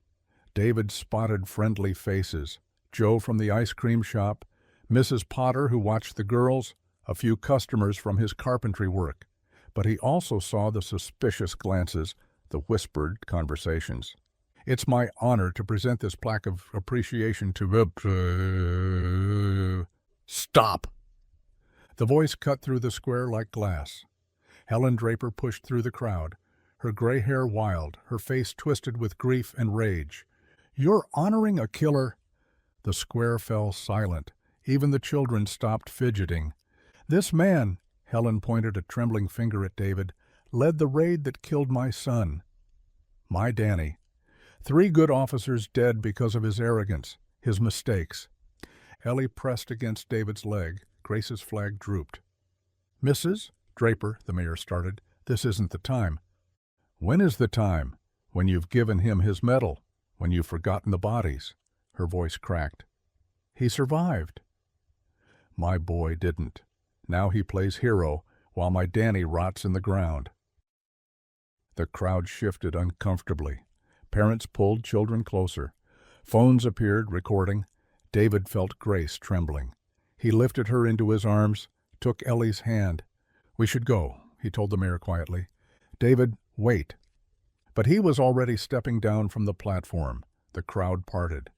David spotted friendly faces: Joe from the ice cream shop, Mrs. Potter who watched the girls, a few customers from his carpentry work. But he also saw the suspicious glances, the whispered conversations. "It's my honor to present this plaque of appreciation to..." "Stop!" The voice cut through the square like glass. Helen Draper pushed through the crowd, her gray hair wild, her face twisted with grief and rage. "You're honoring a killer." The square fell silent. Even the children stopped fidgeting. "This man," Helen pointed a trembling finger at David, "led the raid that killed my son. My Danny. 3 good officers dead because of his arrogance, his mistakes." Ellie pressed against David's leg. Grace's flag drooped. "Mrs. Draper," the mayor started, "this isn't the time." "When is the time? When you've given him his medal, when you've forgotten the bodies." Her voice cracked. "He survived." "My boy didn't. Now he plays hero, while my Danny rots in the ground." The crowd shifted uncomfortably. Parents pulled children closer. Phones appeared, recording. David felt Grace trembling. He lifted her into his arms, took Ellie's hand. "We should go," he told the mayor quietly. "David, wait." But he was already stepping down from the platform. The crowd parted.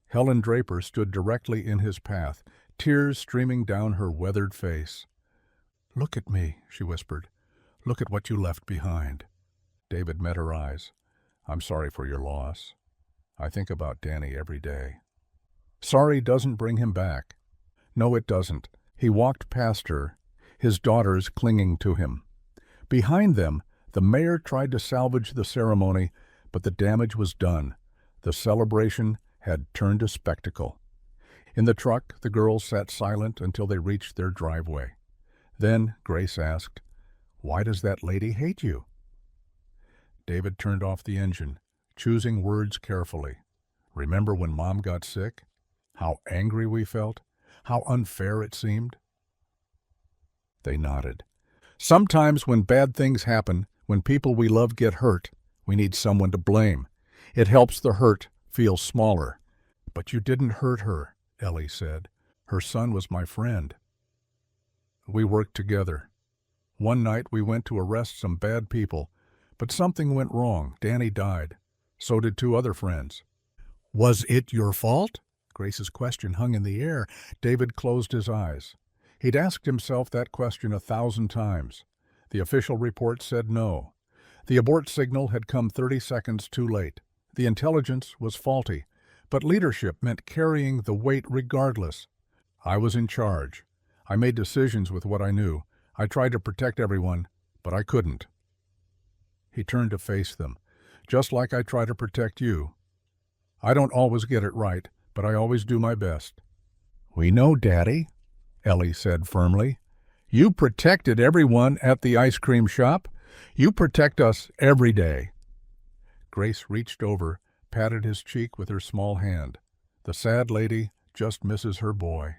Helen Draper stood directly in his path, tears streaming down her weathered face. "Look at me," she whispered. "Look at what you left behind." David met her eyes. "I'm sorry for your loss. I think about Danny every day." Sorry doesn't bring him back. No, it doesn't. He walked past her, his daughters clinging to him. Behind them, the mayor tried to salvage the ceremony, but the damage was done. The celebration had turned to spectacle. In the truck, the girls sat silent until they reached their driveway. Then Grace asked, "Why does that lady hate you?" David turned off the engine, choosing words carefully. "Remember when Mom got sick? How angry we felt? How unfair it seemed?" They nodded. "Sometimes when bad things happen, when people we love get hurt, we need someone to blame. It helps the hurt feel smaller." "But you didn't hurt her," Ellie said. "Her son was my friend. We worked together. One night we went to arrest some bad people, but something went wrong. Danny died. So did 2 other friends." "Was it your fault?" Grace's question hung in the air. David closed his eyes. He'd asked himself that question 1,000 times. The official report said no. The abort signal had come 30 seconds too late. The intelligence was faulty, but leadership meant carrying the weight regardless. "I was in charge. I made decisions with what I knew. I tried to protect everyone, but I couldn't." He turned to face them. "Just like I try to protect you. I don't always get it right, but I always do my best." "We know, Daddy," Ellie said firmly. "You protected everyone at the ice cream shop. You protect us every day." Grace reached over, patted his cheek with her small hand. The sad lady just misses her boy.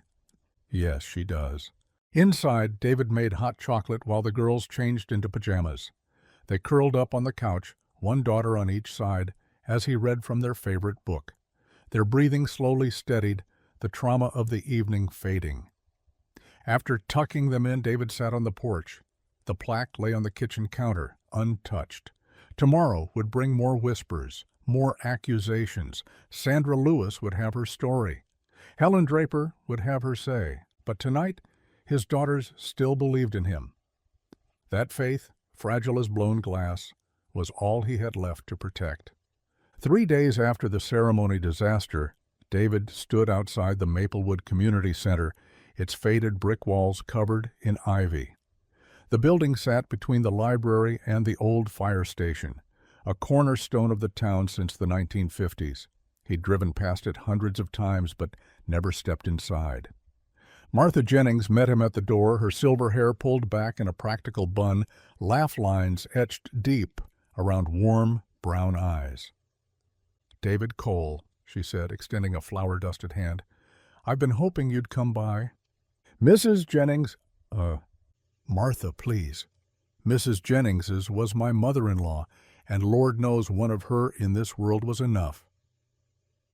Yes, she does. Inside, David made hot chocolate while the girls changed into pajamas. They curled up on the couch, one daughter on each side, as he read from their favorite book. Their breathing slowly steadied, the trauma of the evening fading. After tucking them in, David sat on the porch. The plaque lay on the kitchen counter, untouched. Tomorrow would bring more whispers, more accusations. Sandra Lewis would have her story. Helen Draper would have her say. But tonight, his daughters still believed in him. That faith, fragile as blown glass, was all he had left to protect. 3 days after the ceremony disaster, David stood outside the Maplewood Community Center, its faded brick walls covered in ivy. The building sat between the library and the old fire station, a cornerstone of the town since the 1950s. He'd driven past it hundreds of times, but never stepped inside. Martha Jennings met him at the door, her silver hair pulled back in a practical bun, laugh lines etched deep around warm, brown eyes. "David Cole," she said, extending a flour-dusted hand. "I've been hoping you'd come by." "Mrs. Jennings—" Martha, please. Mrs. Jennings's was my mother-in-law, and Lord knows one of her in this world was enough.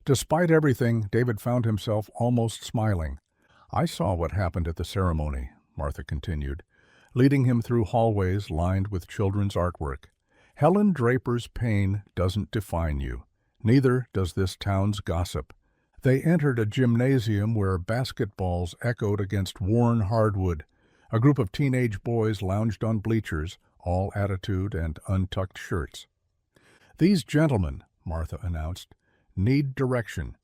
Despite everything, David found himself almost smiling. "I saw what happened at the ceremony," Martha continued, leading him through hallways lined with children's artwork. "Helen Draper's pain doesn't define you. Neither does this town's gossip." They entered a gymnasium where basketballs echoed against worn hardwood. A group of teenage boys lounged on bleachers, all attitude and untucked shirts. "These gentlemen," Martha announced, "need direction.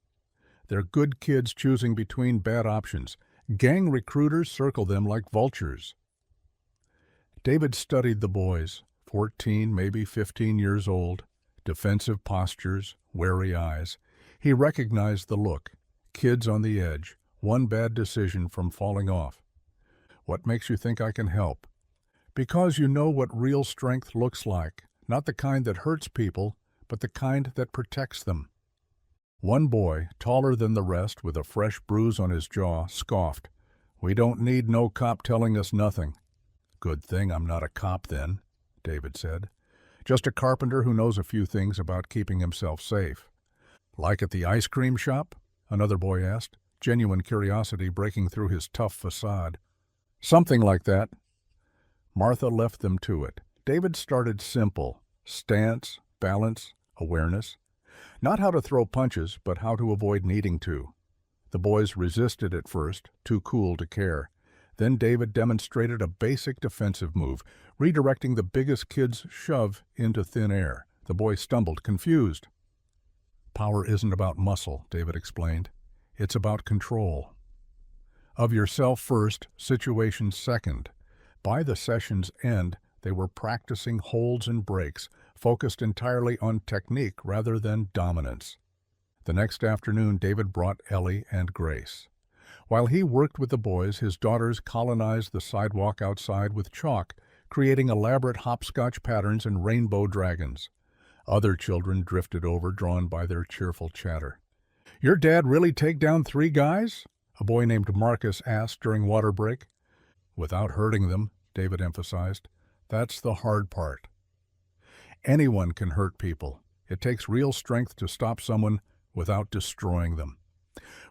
They're good kids choosing between bad options. Gang recruiters circle them like vultures." David studied the boys, 14, maybe 15 years old, defensive postures, wary eyes. He recognized the look. Kids on the edge, one bad decision from falling off. "What makes you think I can help?" "Because you know what real strength looks like, not the kind that hurts people, but the kind that protects them." One boy, taller than the rest with a fresh bruise on his jaw, scoffed. "We don't need no cop telling us nothing." "Good thing I'm not a cop then," David said. "Just a carpenter who knows a few things about keeping himself safe." "Like at the ice cream shop?" another boy asked, genuine curiosity breaking through his tough facade. "Something like that." Martha left them to it. David started simple: stance, balance, awareness. Not how to throw punches, but how to avoid needing to. The boys resisted at first, too cool to care. Then David demonstrated a basic defensive move, redirecting the biggest kid's shove into thin air. The boy stumbled, confused. "Power isn't about muscle," David explained. "It's about control. Of yourself first, situation second." By the session's end, they were practicing holds and breaks, focused entirely on technique rather than dominance. The next afternoon, David brought Ellie and Grace. While he worked with the boys, his daughters colonized the sidewalk outside with chalk, creating elaborate hopscotch patterns and rainbow dragons. Other children drifted over, drawn by their cheerful chatter. "Your dad really take down 3 guys?" a boy named Marcus asked during water break. "Without hurting them," David emphasized. "That's the hard part. Anyone can hurt people. It takes real strength to stop someone without destroying them."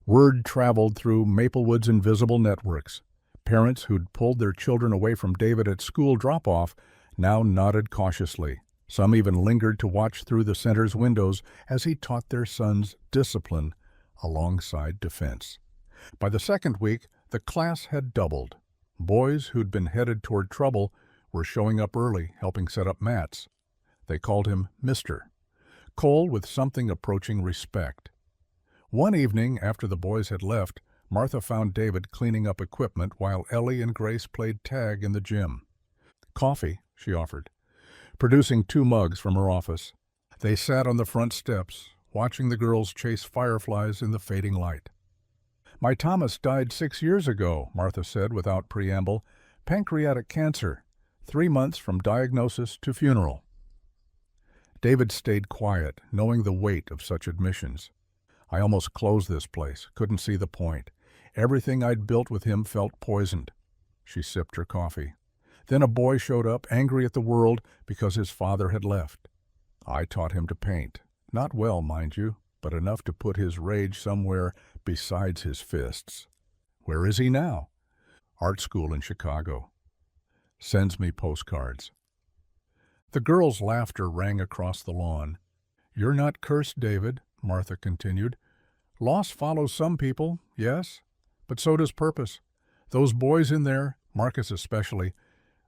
Word traveled through Maplewood's invisible networks. Parents who'd pulled their children away from David at school drop-off now nodded cautiously. Some even lingered to watch through the center's windows as he taught their sons discipline alongside defense. By the second week, the class had doubled. Boys who'd been headed toward trouble were showing up early, helping set up mats. They called him Mr. Cole, with something approaching respect. One evening, after the boys had left, Martha found David cleaning up equipment while Ellie and Grace played tag in the gym. "Coffee," she offered, producing 2 mugs from her office. They sat on the front steps, watching the girls chase fireflies in the fading light. "My Thomas died 6 years ago," Martha said without preamble. "Pancreatic cancer. 3 months from diagnosis to funeral." David stayed quiet, knowing the weight of such admissions. I almost closed this place, couldn't see the point. Everything I'd built with him felt poisoned. She sipped her coffee. Then a boy showed up, angry at the world because his father had left. I taught him to paint. Not well, mind you, but enough to put his rage somewhere besides his fists. Where is he now? Art school in Chicago. Sends me postcards. The girl's laughter rang across the lawn. You're not cursed, David, Martha continued. Loss follows some people, yes, but so does purpose. Those boys in there, Marcus especially,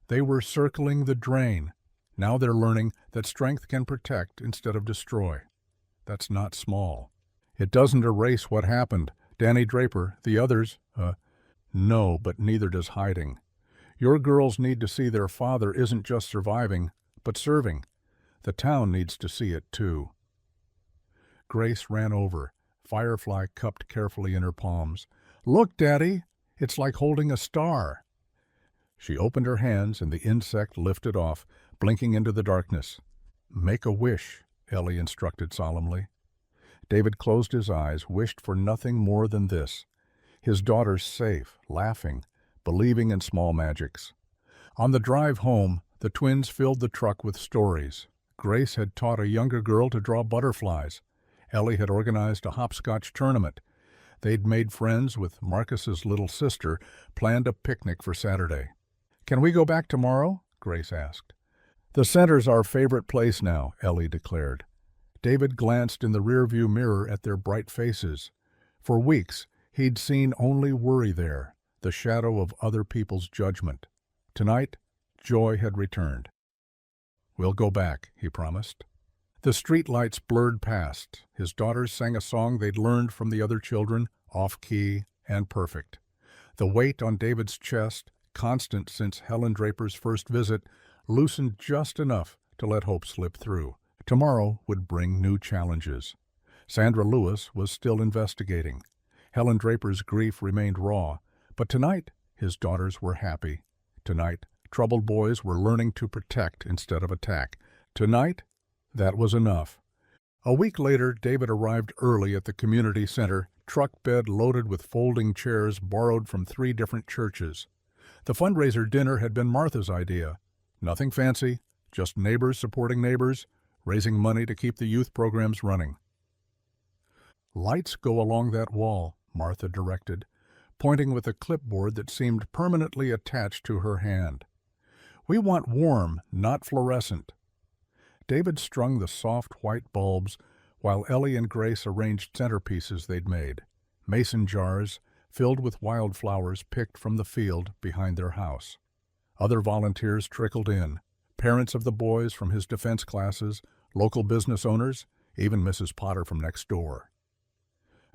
they were circling the drain. Now they're learning that strength can protect instead of destroy. That's not small. It doesn't erase what happened. Danny Draper, the others, no, but neither does hiding. Your girls need to see their father isn't just surviving, but serving. The town needs to see it, too. Grace ran over, Firefly cupped carefully in her palms. Look, Daddy, it's like holding a star. She opened her hands and the insect lifted off, blinking into the darkness. Make a wish, Ellie instructed solemnly. David closed his eyes, wished for nothing more than this. His daughter's safe, laughing, believing in small magics. On the drive home, the twins filled the truck with stories. Grace had taught a younger girl to draw butterflies. Ellie had organized a hopscotch tournament. They'd made friends with Marcus's little sister, planned a picnic for Saturday. Can we go back tomorrow? Grace asked. The center's our favorite place now, Ellie declared. David glanced in the rearview mirror at their bright faces. For weeks, he'd seen only worry there, the shadow of other people's judgment. Tonight, joy had returned. We'll go back, he promised. The streetlights blurred past. His daughters sang a song they'd learned from the other children, off-key and perfect. The weight on David's chest, constant since Helen Draper's first visit, loosened just enough to let hope slip through. Tomorrow would bring new challenges. Sandra Lewis was still investigating. Helen Draper's grief remained raw, but tonight his daughters were happy. Tonight, troubled boys were learning to protect instead of attack. Tonight, that was enough. A week later, David arrived early at the community center, truck bed loaded with folding chairs borrowed from 3 different churches. The fundraiser dinner had been Martha's idea. Nothing fancy, just neighbors supporting neighbors, raising money to keep the youth programs running. Lights go along that wall, Martha directed, pointing with a clipboard that seemed permanently attached to her hand. We want warm, not fluorescent. David strung the soft white bulbs while Ellie and Grace arranged centerpieces they'd made, mason jars filled with wildflowers picked from the field behind their house. Other volunteers trickled in, parents of the boys from his defense classes, local business owners, even Mrs. Potter from next door.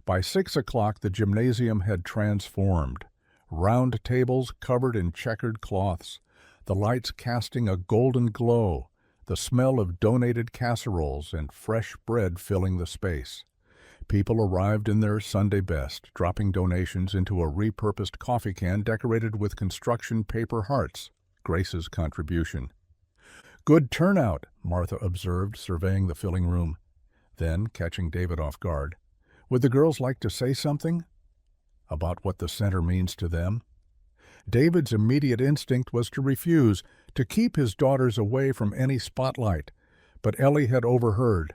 By 6 o'clock, the gymnasium had transformed. Round tables covered in checkered cloths, the lights casting a golden glow, the smell of donated casseroles and fresh bread filling the space. People arrived in their Sunday best, dropping donations into a repurposed coffee can decorated with construction paper hearts, Grace's contribution. Good turnout, Martha observed, surveying the filling room. Then, catching David off guard, would the girls like to say something about what the center means to them? David's immediate instinct was to refuse, to keep his daughters away from any spotlight. But Ellie had overheard.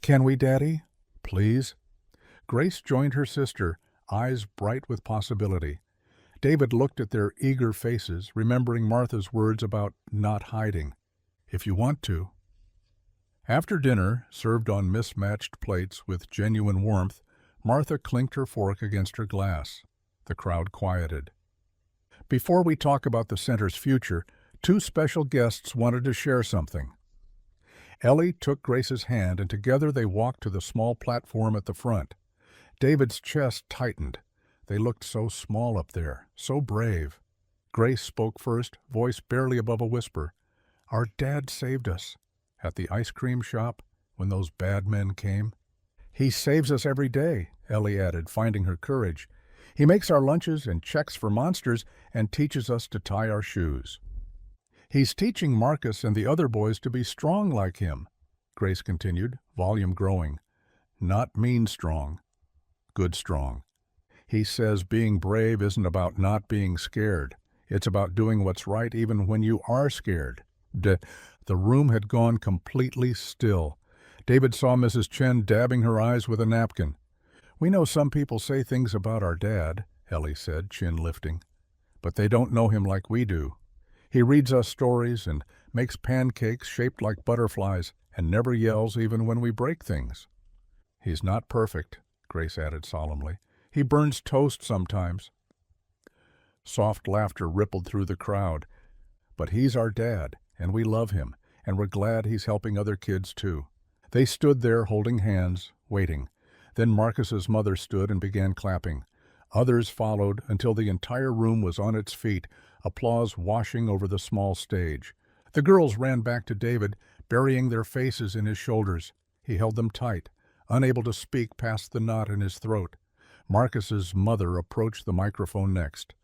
Can we, Daddy? Please? Grace joined her sister, eyes bright with possibility. David looked at their eager faces, remembering Martha's words about not hiding. If you want to. After dinner, served on mismatched plates with genuine warmth, Martha clinked her fork against her glass. The crowd quieted. Before we talk about the center's future, 2 special guests wanted to share something. Ellie took Grace's hand, and together they walked to the small platform at the front. David's chest tightened. They looked so small up there, so brave. Grace spoke first, voice barely above a whisper. Our dad saved us. At the ice cream shop, when those bad men came. He saves us every day, Ellie added, finding her courage. He makes our lunches and checks for monsters and teaches us to tie our shoes. He's teaching Marcus and the other boys to be strong like him. Grace continued, volume growing. Not mean strong, good strong. He says being brave isn't about not being scared. It's about doing what's right even when you are scared. The room had gone completely still. David saw Mrs. Chen dabbing her eyes with a napkin. "We know some people say things about our dad," Ellie said, chin lifting. "But they don't know him like we do. He reads us stories and makes pancakes shaped like butterflies and never yells even when we break things." "He's not perfect," Grace added solemnly. "He burns toast sometimes." Soft laughter rippled through the crowd. "But he's our dad, and we love him, and we're glad he's helping other kids too." They stood there holding hands, waiting. Then Marcus's mother stood and began clapping. Others followed until the entire room was on its feet, applause washing over the small stage. The girls ran back to David, burying their faces in his shoulders. He held them tight, unable to speak past the knot in his throat. Marcus's mother approached the microphone next.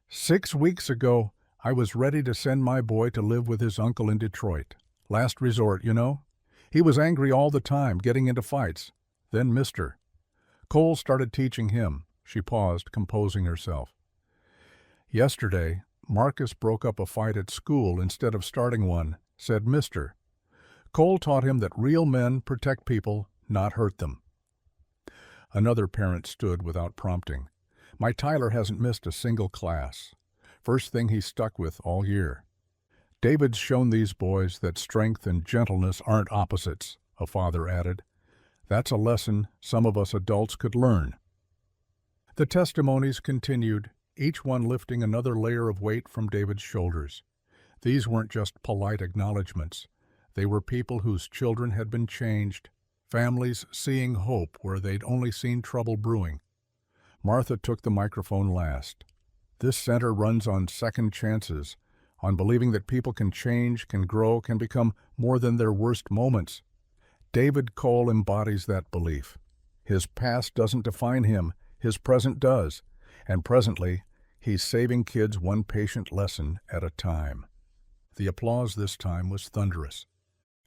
"6 weeks ago, I was ready to send my boy to live with his uncle in Detroit. Last resort, you know. He was angry all the time, getting into fights. Then Mr. Cole started teaching him." She paused, composing herself. "Yesterday, Marcus broke up a fight at school instead of starting one," said Mr. Cole taught him that real men protect people, not hurt them. Another parent stood without prompting. "My Tyler hasn't missed a single class. First thing he's stuck with all year." "David's shown these boys that strength and gentleness aren't opposites," a father added. "That's a lesson some of us adults could learn." The testimonies continued, each one lifting another layer of weight from David's shoulders. These weren't just polite acknowledgments. They were people whose children had been changed, families seeing hope where they'd only seen trouble brewing. Martha took the microphone last. "This center runs on second chances, on believing that people can change, can grow, can become more than their worst moments. David Cole embodies that belief. His past doesn't define him, his present does, and presently, he's saving kids one patient lesson at a time." The applause this time was thunderous.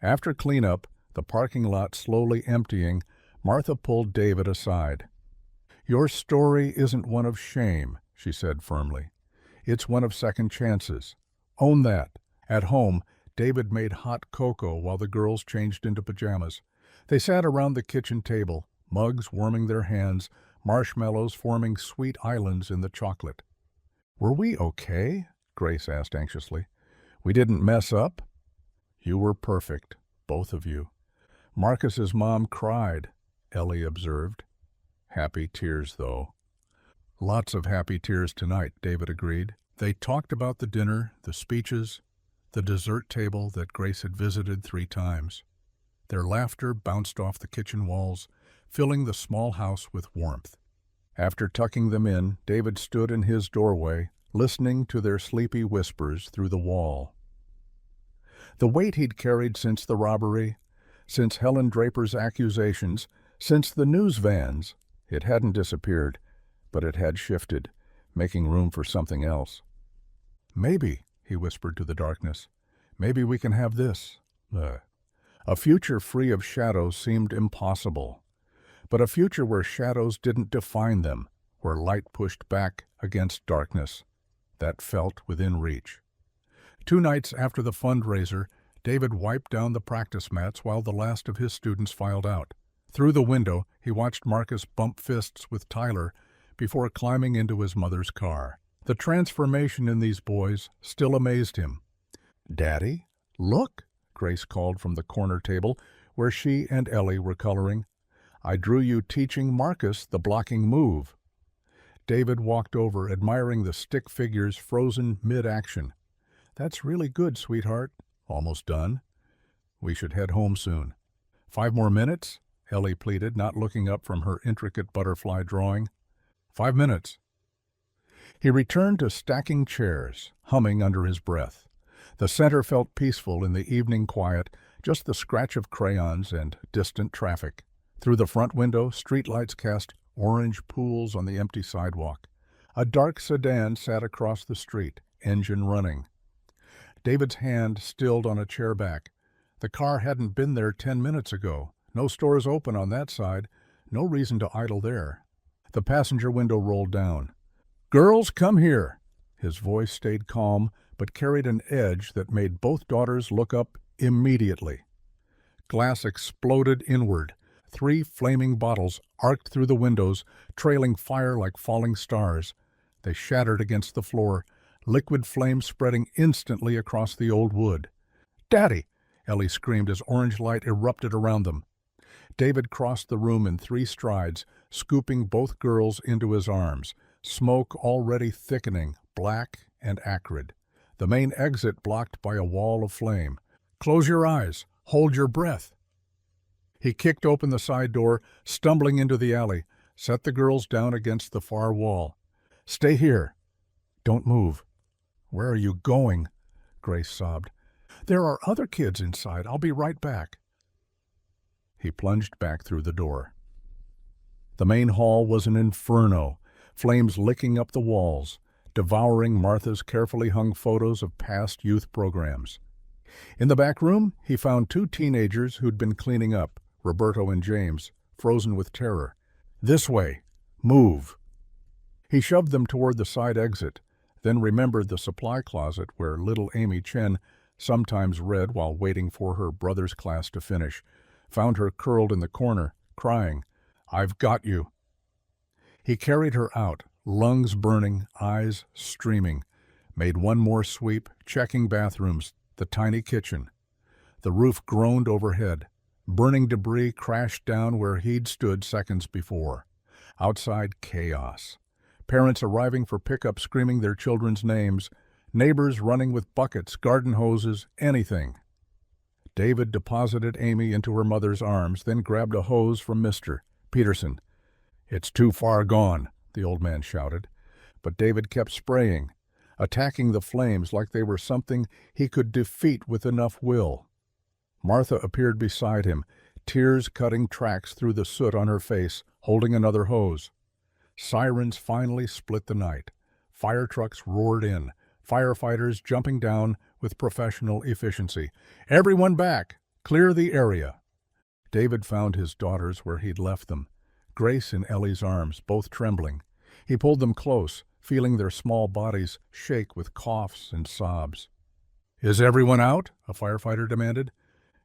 After cleanup, the parking lot slowly emptying, Martha pulled David aside. "Your story isn't one of shame," she said firmly. "It's one of second chances. Own that." At home, David made hot cocoa while the girls changed into pajamas. They sat around the kitchen table, mugs warming their hands, marshmallows forming sweet islands in the chocolate. "Were we okay?" Grace asked anxiously. "We didn't mess up?" "You were perfect, both of you." "Marcus's mom cried," Ellie observed. "Happy tears, though." "Lots of happy tears tonight," David agreed. They talked about the dinner, the speeches, the dessert table that Grace had visited 3 times. Their laughter bounced off the kitchen walls, filling the small house with warmth. After tucking them in, David stood in his doorway, listening to their sleepy whispers through the wall. The weight he'd carried since the robbery, since Helen Draper's accusations, since the news vans, it hadn't disappeared, but it had shifted, making room for something else. "Maybe," he whispered to the darkness, "maybe we can have this." A future free of shadows seemed impossible, but a future where shadows didn't define them, where light pushed back against darkness, that felt within reach. 2 nights after the fundraiser, David wiped down the practice mats while the last of his students filed out. Through the window, he watched Marcus bump fists with Tyler before climbing into his mother's car. The transformation in these boys still amazed him. "Daddy, look," Grace called from the corner table where she and Ellie were coloring. "I drew you teaching Marcus the blocking move." David walked over, admiring the stick figures frozen mid-action. "That's really good, sweetheart." "Almost done. We should head home soon." "5 more minutes?" Ellie pleaded, not looking up from her intricate butterfly drawing. 5 minutes." He returned to stacking chairs, humming under his breath. The center felt peaceful in the evening quiet, just the scratch of crayons and distant traffic. Through the front window, streetlights cast orange pools on the empty sidewalk. A dark sedan sat across the street, engine running. David's hand stilled on a chair back. The car hadn't been there 10 minutes ago. No stores open on that side. No reason to idle there. The passenger window rolled down. "Girls, come here." His voice stayed calm, but carried an edge that made both daughters look up immediately. Glass exploded inward. 3 flaming bottles arced through the windows, trailing fire like falling stars. They shattered against the floor, liquid flame spreading instantly across the old wood. "Daddy!" Ellie screamed as orange light erupted around them. David crossed the room in 3 strides, scooping both girls into his arms, smoke already thickening, black and acrid. The main exit blocked by a wall of flame. "Close your eyes. Hold your breath." He kicked open the side door, stumbling into the alley, set the girls down against the far wall. "Stay here. Don't move." "Where are you going?" Grace sobbed. "There are other kids inside. I'll be right back." He plunged back through the door. The main hall was an inferno, flames licking up the walls, devouring Martha's carefully hung photos of past youth programs. In the back room, he found 2 teenagers who'd been cleaning up, Roberto and James, frozen with terror. "This way. Move." He shoved them toward the side exit, then remembered the supply closet where little Amy Chen sometimes read while waiting for her brother's class to finish, found her curled in the corner, crying, "I've got you." He carried her out, lungs burning, eyes streaming, made one more sweep, checking bathrooms, the tiny kitchen. The roof groaned overhead. Burning debris crashed down where he'd stood seconds before. Outside, chaos. Parents arriving for pickup screaming their children's names, neighbors running with buckets, garden hoses, anything. David deposited Amy into her mother's arms, then grabbed a hose from Mr. Peterson. "It's too far gone," the old man shouted. But David kept spraying, attacking the flames like they were something he could defeat with enough will. Martha appeared beside him, tears cutting tracks through the soot on her face, holding another hose. Sirens finally split the night. Fire trucks roared in, firefighters jumping down with professional efficiency. "Everyone back! Clear the area!" David found his daughters where he'd left them, Grace in Ellie's arms, both trembling. He pulled them close, feeling their small bodies shake with coughs and sobs. "Is everyone out?" a firefighter demanded.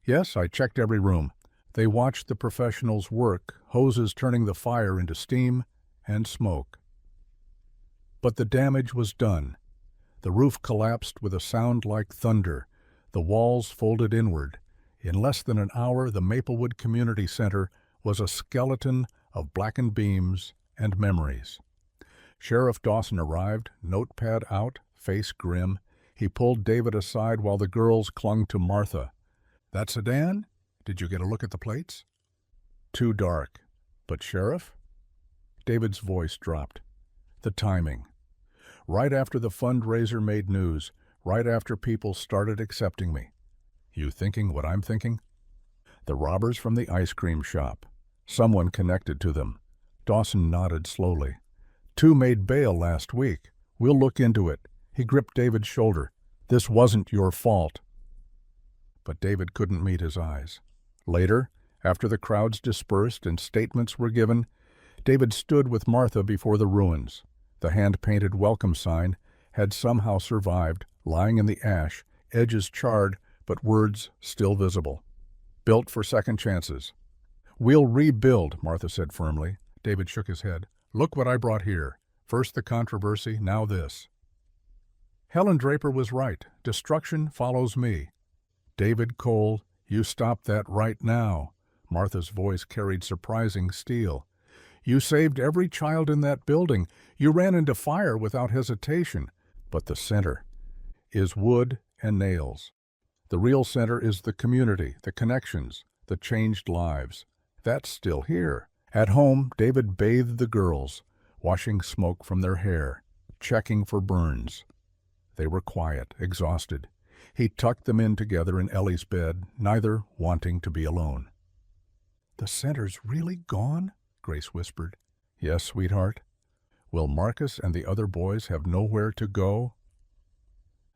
"Yes, I checked every room." They watched the professionals work, hoses turning the fire into steam and smoke. But the damage was done. The roof collapsed with a sound like thunder. The walls folded inward. In less than an hour, the Maplewood Community Center was a skeleton of blackened beams and memories. Sheriff Dawson arrived, notepad out, face grim. He pulled David aside while the girls clung to Martha. "That sedan? Did you get a look at the plates?" "Too dark. But Sheriff?" David's voice dropped. The timing. Right after the fundraiser made news, right after people started accepting me. You thinking what I'm thinking? The robbers from the ice cream shop. Someone connected to them. Dawson nodded slowly. 2 made bail last week. We'll look into it. He gripped David's shoulder. "This wasn't your fault." But David couldn't meet his eyes. Later, after the crowds dispersed and statements were given, David stood with Martha before the ruins. The hand-painted welcome sign had somehow survived, lying in the ash, edges charred, but words still visible. "Built for second chances." "We'll rebuild," Martha said firmly. David shook his head. "Look what I brought here. First the controversy, now this." Helen Draper was right. Destruction follows me. "David Cole, you stop that right now." Martha's voice carried surprising steel. "You saved every child in that building. You ran into fire without hesitation. But the center is wood and nails. The real center is the community, the connections, the changed lives. That's still here." At home, David bathed the girls, washing smoke from their hair, checking for burns. They were quiet, exhausted. He tucked them in together in Ellie's bed, neither wanting to be alone. "The center's really gone?" Grace whispered. "Yes, sweetheart." "Will Marcus and the other boys have nowhere to go?"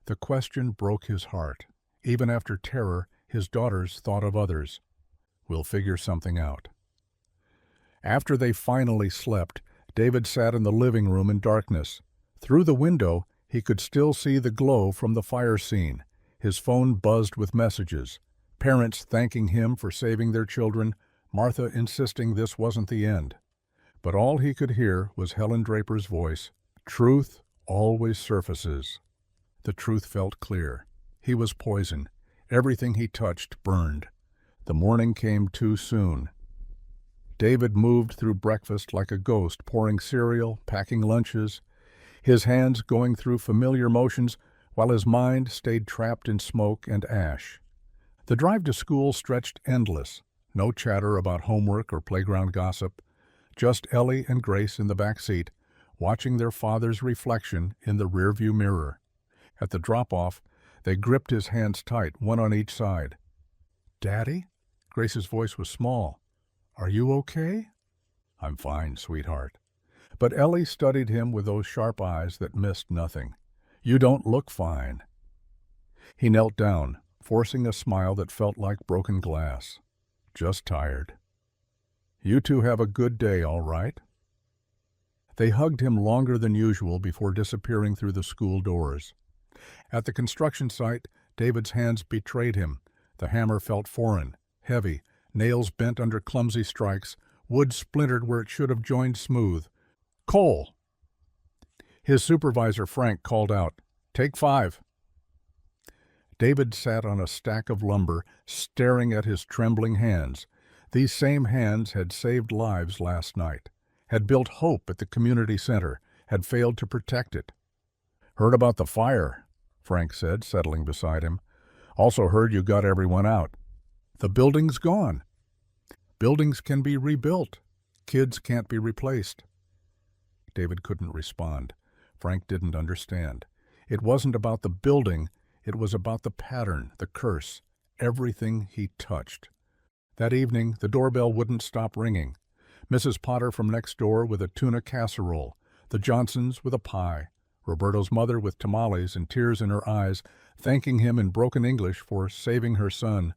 The question broke his heart. Even after terror, his daughters thought of others. We'll figure something out. After they finally slept, David sat in the living room in darkness. Through the window, he could still see the glow from the fire scene. His phone buzzed with messages. Parents thanking him for saving their children, Martha insisting this wasn't the end. But all he could hear was Helen Draper's voice. Truth always surfaces. The truth felt clear. He was poison. Everything he touched burned. The morning came too soon. David moved through breakfast like a ghost, pouring cereal, packing lunches, his hands going through familiar motions while his mind stayed trapped in smoke and ash. The drive to school stretched endless. No chatter about homework or playground gossip. Just Ellie and Grace in the back seat, watching their father's reflection in the rearview mirror. At the drop-off, they gripped his hands tight, one on each side. "Daddy?" Grace's voice was small. "Are you okay?" "I'm fine, sweetheart." But Ellie studied him with those sharp eyes that missed nothing. "You don't look fine." He knelt down, forcing a smile that felt like broken glass. "Just tired." "You two have a good day, all right?" They hugged him longer than usual before disappearing through the school doors. At the construction site, David's hands betrayed him. The hammer felt foreign, heavy, nails bent under clumsy strikes, wood splintered where it should have joined smooth. "Cole!" His supervisor, Frank, called out, "Take 5." David sat on a stack of lumber, staring at his trembling hands. These same hands had saved lives last night, had built hope at the community center, had failed to protect it. "Heard about the fire," Frank said, settling beside him. "Also heard you got everyone out." "The building's gone." "Buildings can be rebuilt. Kids can't be replaced." David couldn't respond. Frank didn't understand. It wasn't about the building, it was about the pattern, the curse, everything he touched. That evening, the doorbell wouldn't stop ringing. Mrs. Potter from next door with a tuna casserole, the Johnsons with a pie, Roberto's mother with tamales and tears in her eyes, thanking him in broken English for saving her son.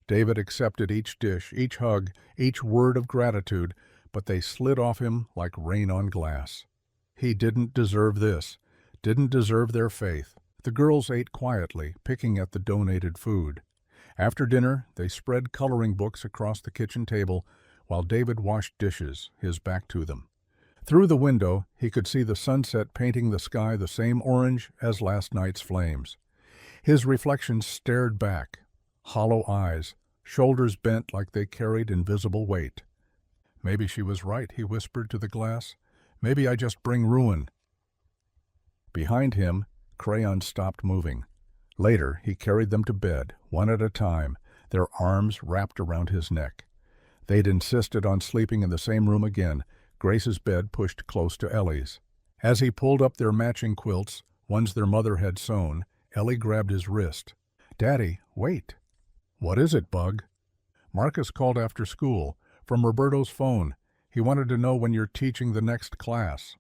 David accepted each dish, each hug, each word of gratitude, but they slid off him like rain on glass. He didn't deserve this, didn't deserve their faith. The girls ate quietly, picking at the donated food. After dinner, they spread coloring books across the kitchen table while David washed dishes, his back to them. Through the window, he could see the sunset painting the sky the same orange as last night's flames. His reflection stared back, hollow eyes, shoulders bent like they carried invisible weight. "Maybe she was right," he whispered to the glass. "Maybe I just bring ruin." Behind him, crayons stopped moving. Later, he carried them to bed, one at a time, their arms wrapped around his neck. They'd insisted on sleeping in the same room again, Grace's bed pushed close to Ellie's. As he pulled up their matching quilts, ones their mother had sewn, Ellie grabbed his wrist. "Daddy, wait." "What is it, Bug?" "Marcus called after school, from Roberto's phone. He wanted to know when you're teaching the next class."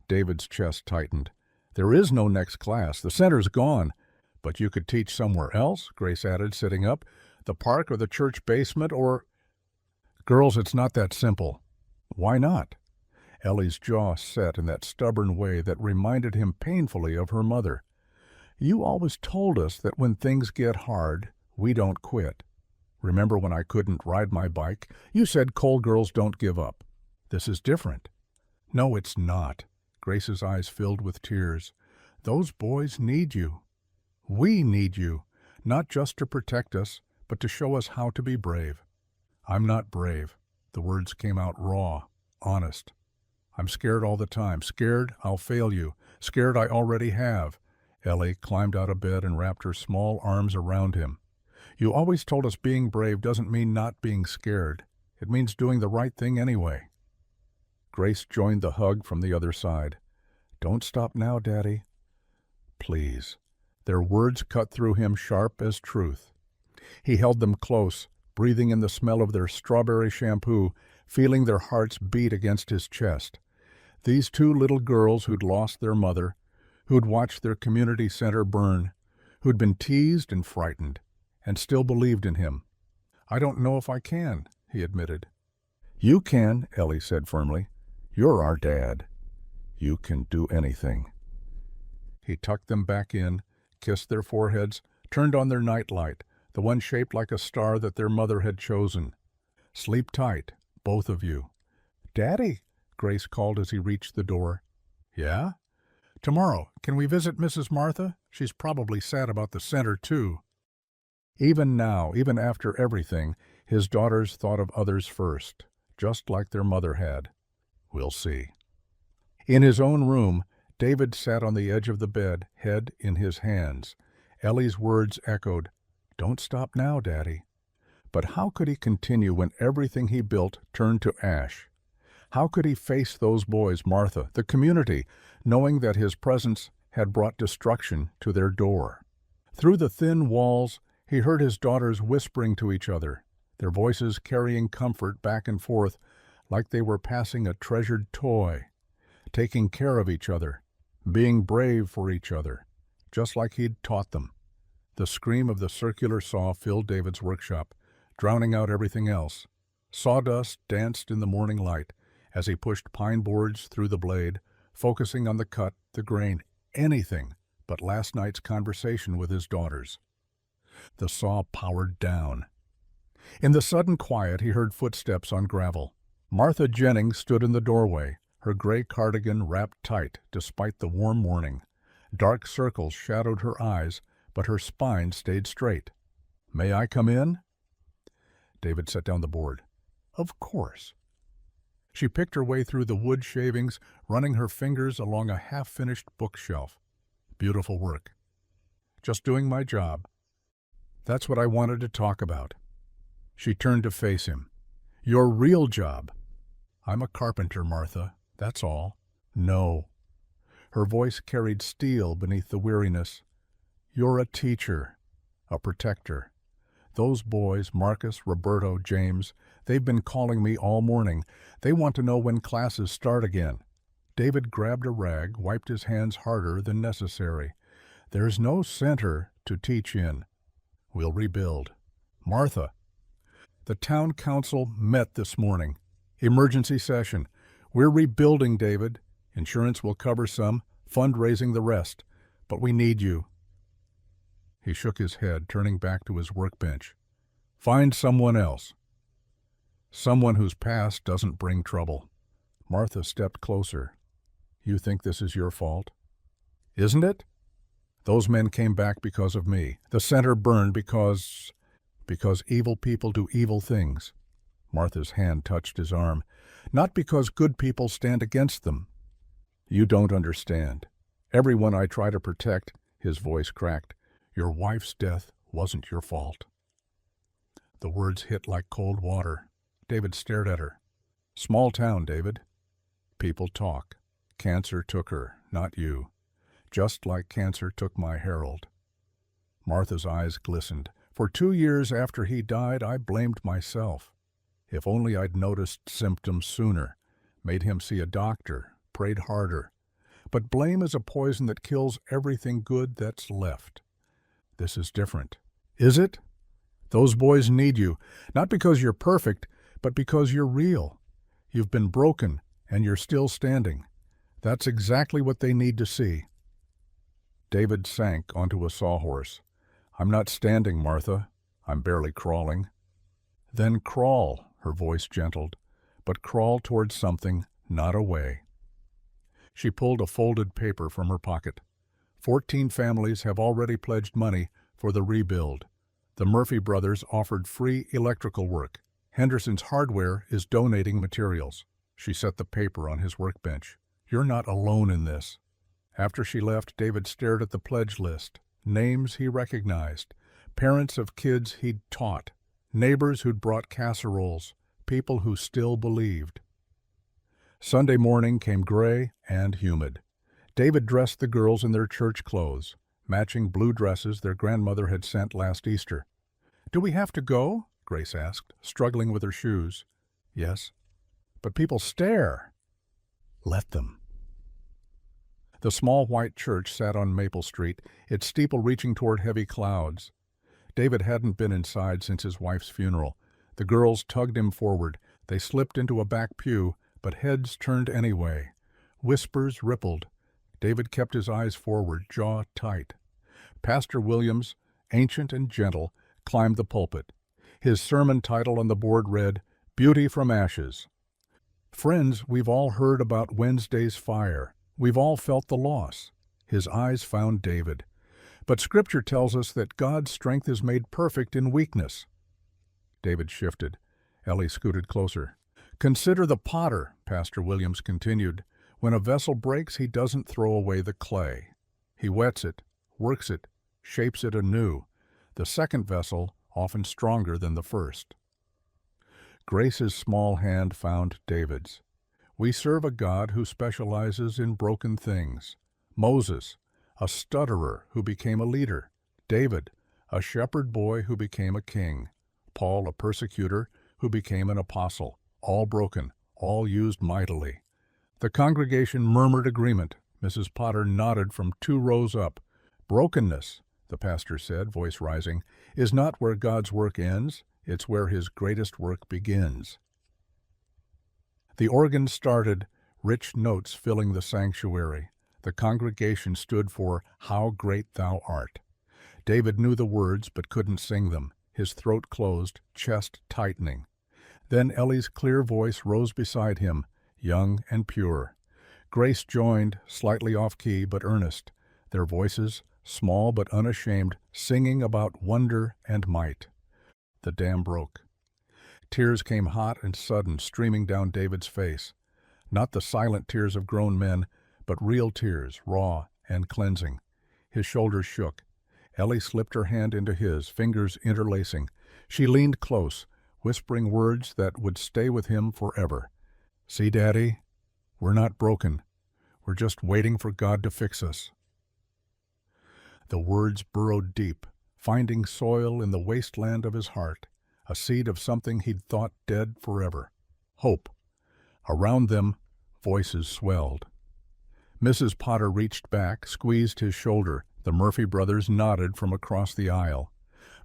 David's chest tightened. "There is no next class. The center's gone." "But you could teach somewhere else," Grace added, sitting up. "The park or the church basement or—" "Girls, it's not that simple." "Why not?" Ellie's jaw set in that stubborn way that reminded him painfully of her mother. "You always told us that when things get hard, we don't quit. Remember when I couldn't ride my bike? You said Cole girls don't give up. This is different." "No, it's not." Grace's eyes filled with tears. "Those boys need you. We need you, not just to protect us, but to show us how to be brave." "I'm not brave." The words came out raw, honest. "I'm scared all the time. Scared I'll fail you. Scared I already have." Ellie climbed out of bed and wrapped her small arms around him. "You always told us being brave doesn't mean not being scared. It means doing the right thing anyway." Grace joined the hug from the other side. "Don't stop now, Daddy." "Please." Their words cut through him sharp as truth. He held them close, breathing in the smell of their strawberry shampoo, feeling their hearts beat against his chest. These two little girls who'd lost their mother, who'd watched their community center burn, who'd been teased and frightened. and still believed in him. "I don't know if I can," he admitted. "You can," Ellie said firmly. "You're our dad. You can do anything." He tucked them back in, kissed their foreheads, turned on their nightlight, the one shaped like a star that their mother had chosen. "Sleep tight, both of you." "Daddy," Grace called as he reached the door. "Yeah? Tomorrow, can we visit Mrs. Martha? She's probably sad about the center, too." Even now, even after everything, his daughters thought of others first, just like their mother had. We'll see. In his own room, David sat on the edge of the bed, head in his hands. Ellie's words echoed, "Don't stop now, Daddy." But how could he continue when everything he built turned to ash? How could he face those boys, Martha, the community, knowing that his presence had brought destruction to their door? Through the thin walls, he heard his daughters whispering to each other, their voices carrying comfort back and forth like they were passing a treasured toy, taking care of each other, being brave for each other, just like he'd taught them. The scream of the circular saw filled David's workshop, drowning out everything else. Sawdust danced in the morning light as he pushed pine boards through the blade, focusing on the cut, the grain, anything but last night's conversation with his daughters. The saw powered down. In the sudden quiet, he heard footsteps on gravel. Martha Jennings stood in the doorway, her gray cardigan wrapped tight despite the warm morning. Dark circles shadowed her eyes, but her spine stayed straight. "May I come in?" David set down the board. "Of course." She picked her way through the wood shavings, running her fingers along a half-finished bookshelf. "Beautiful work." "Just doing my job." "That's what I wanted to talk about." She turned to face him. "Your real job." "I'm a carpenter, Martha. That's all." "No." Her voice carried steel beneath the weariness. "You're a teacher, a protector. Those boys, Marcus, Roberto, James, they've been calling me all morning. They want to know when classes start again." David grabbed a rag, wiped his hands harder than necessary. "There's no center to teach in. We'll rebuild." "Martha." "The town council met this morning. Emergency session. We're rebuilding, David. Insurance will cover some, fundraising the rest. But we need you." He shook his head, turning back to his workbench. "Find someone else. Someone whose past doesn't bring trouble." Martha stepped closer. "You think this is your fault?" "Isn't it? Those men came back because of me. The center burned because evil people do evil things." Martha's hand touched his arm. "Not because good people stand against them." "You don't understand. Everyone I try to protect," his voice cracked, "your wife's death wasn't your fault." The words hit like cold water. David stared at her. "Small town, David. People talk. Cancer took her, not you. Just like cancer took my Harold." Martha's eyes glistened. "For 2 years after he died, I blamed myself. If only I'd noticed symptoms sooner, made him see a doctor, prayed harder. But blame is a poison that kills everything good that's left. This is different." "Is it? Those boys need you, not because you're perfect, but because you're real. You've been broken, and you're still standing. That's exactly what they need to see." David sank onto a sawhorse. "I'm not standing, Martha. I'm barely crawling." "Then crawl," her voice gentled, "but crawl towards something, not away." She pulled a folded paper from her pocket. 14 families have already pledged money for the rebuild. The Murphy brothers offered free electrical work. Henderson's Hardware is donating materials. She set the paper on his workbench. "You're not alone in this." After she left, David stared at the pledge list. Names he recognized. Parents of kids he'd taught. Neighbors who'd brought casseroles. People who still believed. Sunday morning came gray and humid. David dressed the girls in their church clothes, matching blue dresses their grandmother had sent last Easter. "Do we have to go?" Grace asked, struggling with her shoes. "Yes." "But people stare." "Let them." The small white church sat on Maple Street, its steeple reaching toward heavy clouds. David hadn't been inside since his wife's funeral. The girls tugged him forward. They slipped into a back pew, but heads turned anyway. Whispers rippled. David kept his eyes forward, jaw tight. Pastor Williams, ancient and gentle, climbed the pulpit. His sermon title on the board read, "Beauty from Ashes." Friends, we've all heard about Wednesday's fire. We've all felt the loss. His eyes found David. But Scripture tells us that God's strength is made perfect in weakness. David shifted. Ellie scooted closer. "Consider the potter," Pastor Williams continued. "When a vessel breaks, he doesn't throw away the clay. He wets it, works it, shapes it anew. The second vessel, often stronger than the first." Grace's small hand found David's. We serve a God who specializes in broken things. Moses, a stutterer who became a leader. David, a shepherd boy who became a king. Paul, a persecutor who became an apostle. All broken, all used mightily. The congregation murmured agreement. Mrs. Potter nodded from 2 rows up. "Brokenness," the pastor said, voice rising, "is not where God's work ends. It's where his greatest work begins." The organ started, rich notes filling the sanctuary. The congregation stood for "How Great Thou Art." David knew the words but couldn't sing them, his throat closed, chest tightening. Then Ellie's clear voice rose beside him, young and pure. Grace joined, slightly off-key but earnest, their voices, small but unashamed, singing about wonder and might. The dam broke. Tears came hot and sudden, streaming down David's face. Not the silent tears of grown men, but real tears, raw and cleansing. His shoulders shook. Ellie slipped her hand into his, fingers interlacing. She leaned close, whispering words that would stay with him forever. "See, Daddy, we're not broken. We're just waiting for God to fix us." The words burrowed deep, finding soil in the wasteland of his heart, a seed of something he'd thought dead forever. Hope. Around them, voices swelled. Mrs. Potter reached back, squeezed his shoulder. The Murphy brothers nodded from across the aisle.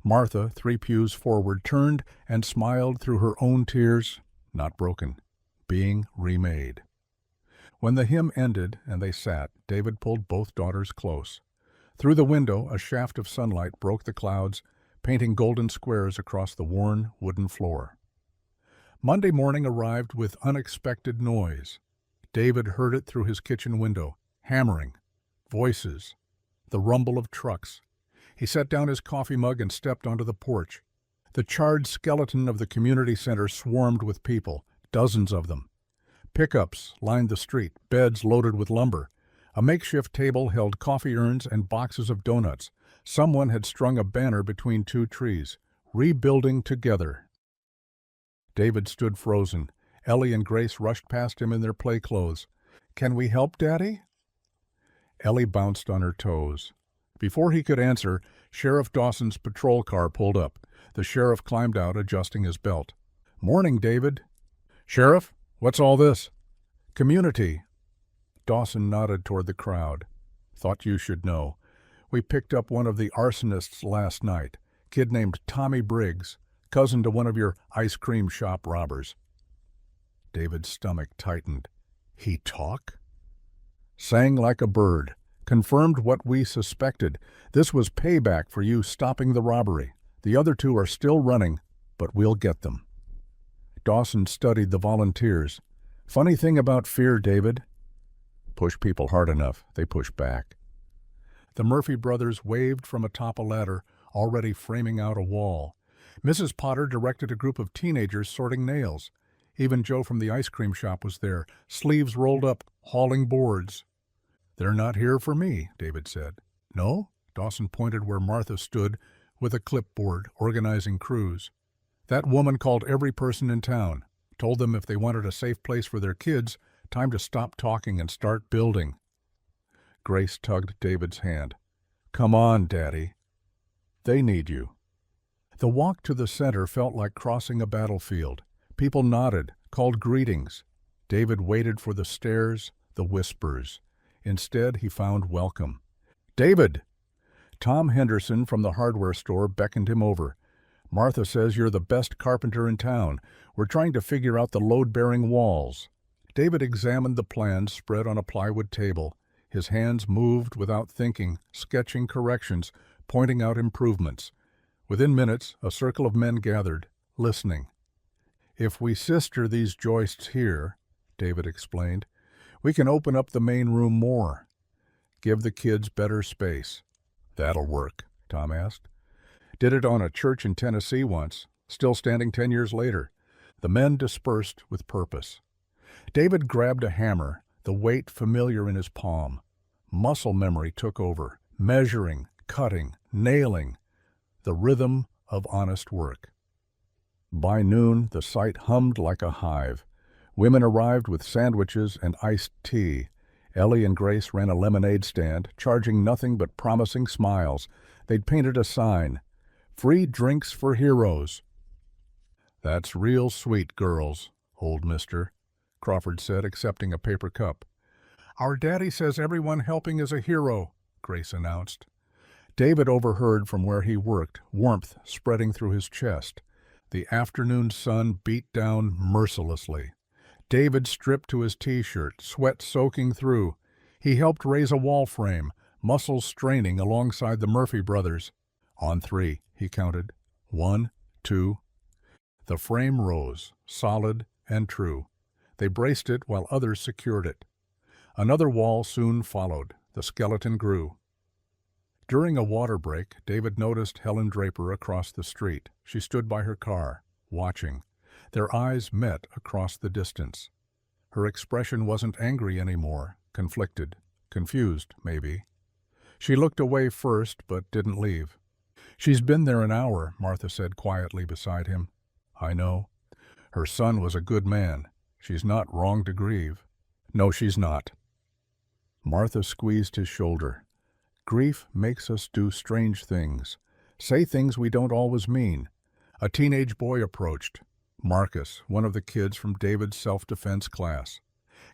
Martha, 3 pews forward, turned and smiled through her own tears, not broken, being remade. When the hymn ended and they sat, David pulled both daughters close. Through the window, a shaft of sunlight broke the clouds, painting golden squares across the worn wooden floor. Monday morning arrived with unexpected noise. David heard it through his kitchen window, hammering, voices, the rumble of trucks. He set down his coffee mug and stepped onto the porch. The charred skeleton of the community center swarmed with people, dozens of them. Pickups lined the street, beds loaded with lumber. A makeshift table held coffee urns and boxes of donuts. Someone had strung a banner between 2 trees, "Rebuilding Together." David stood frozen. Ellie and Grace rushed past him in their play clothes. "Can we help, Daddy?" Ellie bounced on her toes. Before he could answer, Sheriff Dawson's patrol car pulled up. The sheriff climbed out, adjusting his belt. "Morning, David." "Sheriff, what's all this?" "Community." Dawson nodded toward the crowd. "Thought you should know. We picked up one of the arsonists last night. Kid named Tommy Briggs, cousin to one of your ice cream shop robbers." David's stomach tightened. "He talk?" "Sang like a bird. Confirmed what we suspected. This was payback for you stopping the robbery. The other 2 are still running, but we'll get them." Dawson studied the volunteers. "Funny thing about fear, David. Push people hard enough, they push back." The Murphy brothers waved from atop a ladder, already framing out a wall. Mrs. Potter directed a group of teenagers sorting nails. Even Joe from the ice cream shop was there, sleeves rolled up, hauling boards. "They're not here for me," David said. "No?" Dawson pointed where Martha stood with a clipboard, organizing crews. "That woman called every person in town, told them if they wanted a safe place for their kids, time to stop talking and start building." Grace tugged David's hand. "Come on, Daddy. They need you." The walk to the center felt like crossing a battlefield. People nodded, called greetings. David waited for the stares, the whispers. Instead, he found welcome. "David!" Tom Henderson from the hardware store beckoned him over. "Martha says you're the best carpenter in town. We're trying to figure out the load-bearing walls." David examined the plans spread on a plywood table. His hands moved without thinking, sketching corrections, pointing out improvements. Within minutes, a circle of men gathered, listening. "If we sister these joists here," David explained, "we can open up the main room more. Give the kids better space." "That'll work," Tom asked. "Did it on a church in Tennessee once, still standing 10 years later." The men dispersed with purpose. David grabbed a hammer, the weight familiar in his palm. Muscle memory took over, measuring, cutting, nailing, the rhythm of honest work. By noon, the site hummed like a hive. Women arrived with sandwiches and iced tea. Ellie and Grace ran a lemonade stand, charging nothing but promising smiles. They'd painted a sign, "Free drinks for heroes." "That's real sweet, girls, old mister," Crawford said, accepting a paper cup. "Our daddy says everyone helping is a hero," Grace announced. David overheard from where he worked, warmth spreading through his chest. The afternoon sun beat down mercilessly. David stripped to his T-shirt, sweat soaking through. He helped raise a wall frame, muscles straining alongside the Murphy brothers. "On 3, he counted. 1, 2. The frame rose, solid and true. They braced it while others secured it. Another wall soon followed. The skeleton grew. During a water break, David noticed Helen Draper across the street. She stood by her car, watching. Their eyes met across the distance. Her expression wasn't angry anymore, conflicted, confused, maybe. She looked away first, but didn't leave. "She's been there an hour," Martha said quietly beside him. "I know. Her son was a good man. She's not wrong to grieve." "No, she's not." Martha squeezed his shoulder. "Grief makes us do strange things, say things we don't always mean." A teenage boy approached. Marcus, one of the kids from David's self-defense class.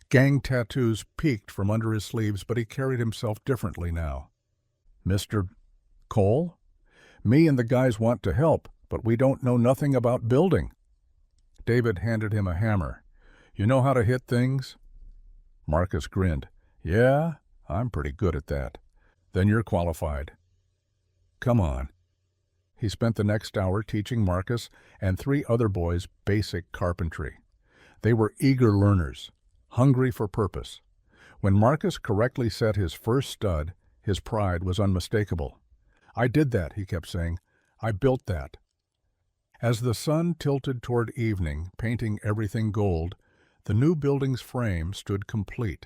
Gang tattoos peeked from under his sleeves, but he carried himself differently now. "Mr. Cole? Me and the guys want to help, but we don't know nothing about building." David handed him a hammer. "You know how to hit things?" Marcus grinned. "Yeah, I'm pretty good at that." "Then you're qualified." "Come on." He spent the next hour teaching Marcus and 3 other boys basic carpentry. They were eager learners, hungry for purpose. When Marcus correctly set his first stud, his pride was unmistakable. "I did that," he kept saying. "I built that." As the sun tilted toward evening, painting everything gold, the new building's frame stood complete.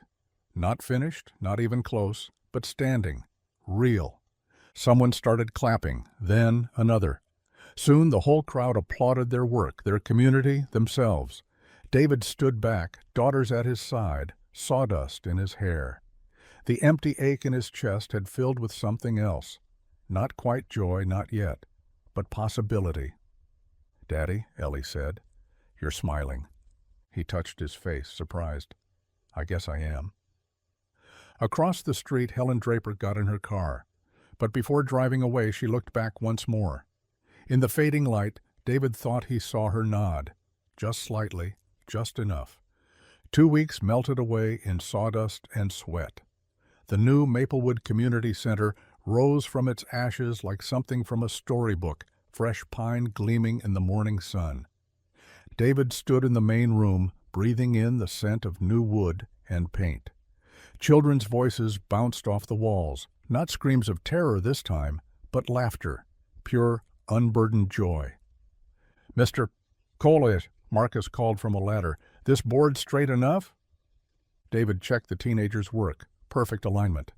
Not finished, not even close, but standing, real. Someone started clapping, then another. Soon the whole crowd applauded their work, their community, themselves. David stood back, daughters at his side, sawdust in his hair. The empty ache in his chest had filled with something else. Not quite joy, not yet, but possibility. "Daddy," Ellie said, "you're smiling." He touched his face, surprised. "I guess I am." Across the street, Helen Draper got in her car. But before driving away, she looked back once more. In the fading light, David thought he saw her nod. Just slightly, just enough. 2 weeks melted away in sawdust and sweat. The new Maplewood Community Center rose from its ashes like something from a storybook, fresh pine gleaming in the morning sun. David stood in the main room, breathing in the scent of new wood and paint. Children's voices bounced off the walls, not screams of terror this time, but laughter, pure, unburdened joy. "Mr. Cole," Marcus called from a ladder, "this board straight enough?" David checked the teenager's work. Perfect alignment.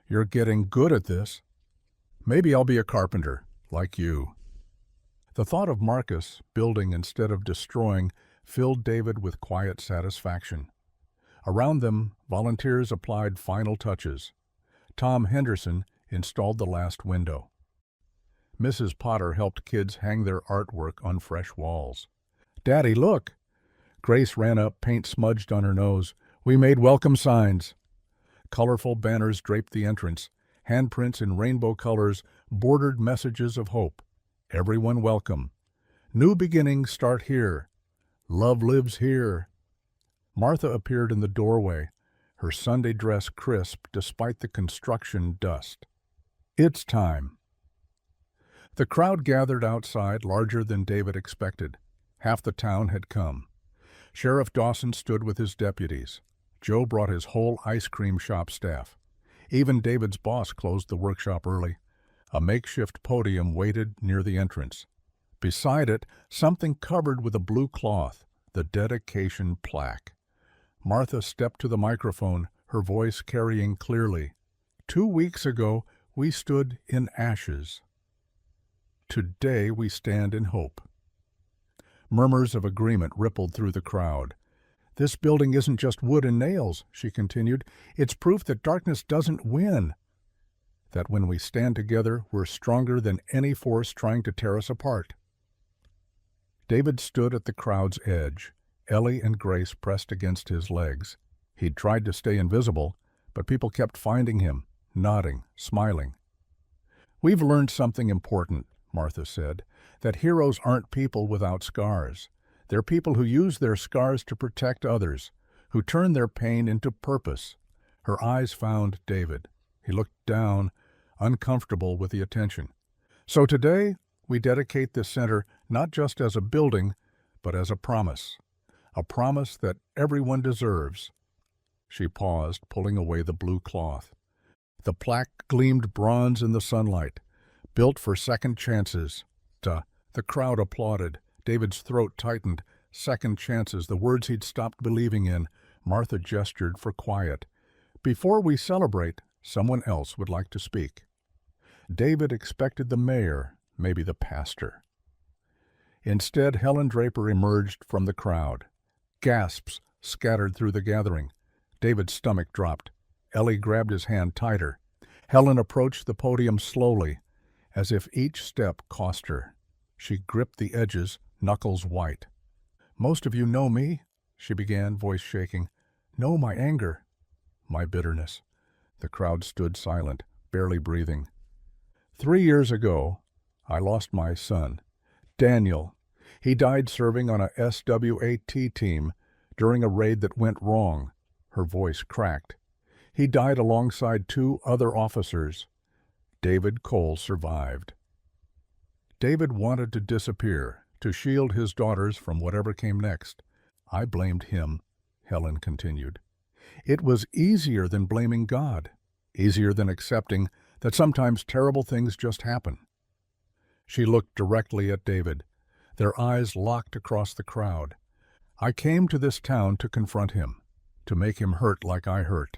"You're getting good at this." "Maybe I'll be a carpenter, like you." The thought of Marcus, building instead of destroying, filled David with quiet satisfaction. Around them, volunteers applied final touches. Tom Henderson installed the last window. Mrs. Potter helped kids hang their artwork on fresh walls. "Daddy, look!" Grace ran up, paint smudged on her nose. "We made welcome signs." Colorful banners draped the entrance. Handprints in rainbow colors bordered messages of hope. Everyone welcome. New beginnings start here. Love lives here. Martha appeared in the doorway, her Sunday dress crisp despite the construction dust. It's time. The crowd gathered outside, larger than David expected. Half the town had come. Sheriff Dawson stood with his deputies. Joe brought his whole ice cream shop staff. Even David's boss closed the workshop early. A makeshift podium waited near the entrance. Beside it, something covered with a blue cloth, the dedication plaque. Martha stepped to the microphone, her voice carrying clearly. 2 weeks ago, we stood in ashes. Today we stand in hope. Murmurs of agreement rippled through the crowd. This building isn't just wood and nails, she continued. It's proof that darkness doesn't win. That when we stand together, we're stronger than any force trying to tear us apart. David stood at the crowd's edge. Ellie and Grace pressed against his legs. He'd tried to stay invisible, but people kept finding him, nodding, smiling. We've learned something important, Martha said, that heroes aren't people without scars. They're people who use their scars to protect others, who turn their pain into purpose. Her eyes found David. He looked down, uncomfortable with the attention. So today, we dedicate this center not just as a building, but as a promise that everyone deserves. She paused, pulling away the blue cloth. The plaque gleamed bronze in the sunlight, built for second chances. The crowd applauded. David's throat tightened. Second chances, the words he'd stopped believing in. Martha gestured for quiet. Before we celebrate, someone else would like to speak. David expected the mayor, maybe the pastor. Instead, Helen Draper emerged from the crowd. Gasps scattered through the gathering. David's stomach dropped. Ellie grabbed his hand tighter. Helen approached the podium slowly, as if each step cost her. She gripped the edges, knuckles white. Most of you know me, she began, voice shaking. Know my anger, my bitterness. The crowd stood silent, barely breathing. 3 years ago, I lost my son, Daniel. He died serving on a SWAT team during a raid that went wrong. Her voice cracked. He died alongside 2 other officers. David Cole survived. David wanted to disappear, to shield his daughters from whatever came next. I blamed him, Helen continued. It was easier than blaming God, easier than accepting that sometimes terrible things just happen. She looked directly at David. Their eyes locked across the crowd. I came to this town to confront him, to make him hurt like I hurt.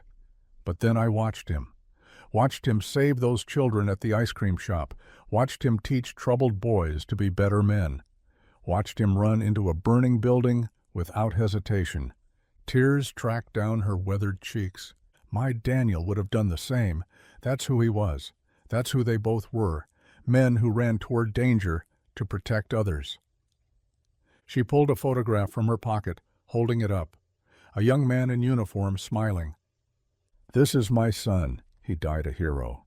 But then I watched him save those children at the ice cream shop, watched him teach troubled boys to be better men, watched him run into a burning building without hesitation. Tears tracked down her weathered cheeks. My Daniel would have done the same. That's who he was. That's who they both were. Men who ran toward danger to protect others. She pulled a photograph from her pocket, holding it up. A young man in uniform smiling. This is my son. He died a hero.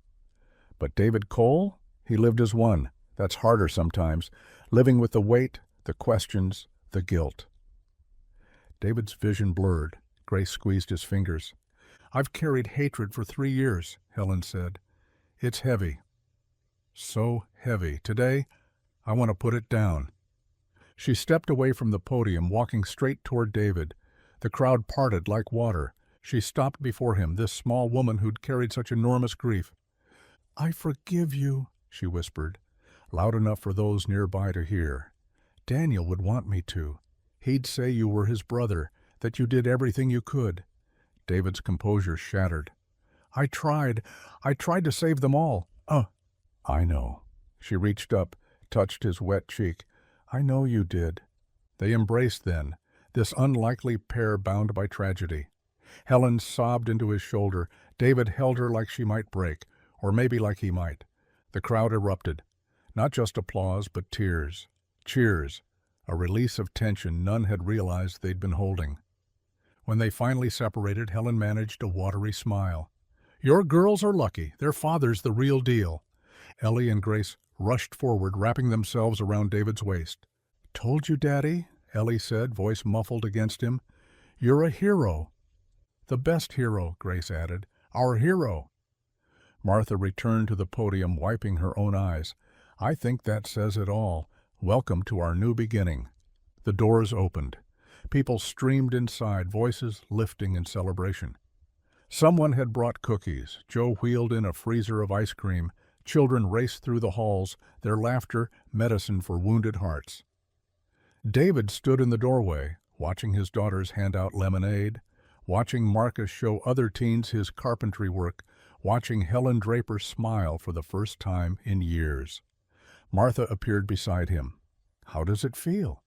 But David Cole? He lived as one. That's harder sometimes, living with the weight, the questions, the guilt. David's vision blurred. Grace squeezed his fingers. I've carried hatred for 3 years, Helen said. It's heavy. So heavy. Today, I want to put it down. She stepped away from the podium, walking straight toward David. The crowd parted like water. She stopped before him, this small woman who'd carried such enormous grief. I forgive you, she whispered, loud enough for those nearby to hear. Daniel would want me to. He'd say you were his brother, that you did everything you could. David's composure shattered. I tried to save them all. I know. She reached up, touched his wet cheek. I know you did. They embraced then, this unlikely pair bound by tragedy. Helen sobbed into his shoulder. David held her like she might break, or maybe like he might. The crowd erupted. Not just applause, but tears. Cheers. A release of tension none had realized they'd been holding. When they finally separated, Helen managed a watery smile. Your girls are lucky. Their father's the real deal. Ellie and Grace rushed forward, wrapping themselves around David's waist. Told you, Daddy, Ellie said, voice muffled against him. You're a hero. The best hero, Grace added. Our hero. Martha returned to the podium, wiping her own eyes. I think that says it all. Welcome to our new beginning. The doors opened. People streamed inside, voices lifting in celebration. Someone had brought cookies. Joe wheeled in a freezer of ice cream. Children raced through the halls, their laughter medicine for wounded hearts. David stood in the doorway, watching his daughters hand out lemonade, watching Marcus show other teens his carpentry work, watching Helen Draper smile for the first time in years. Martha appeared beside him. How does it feel?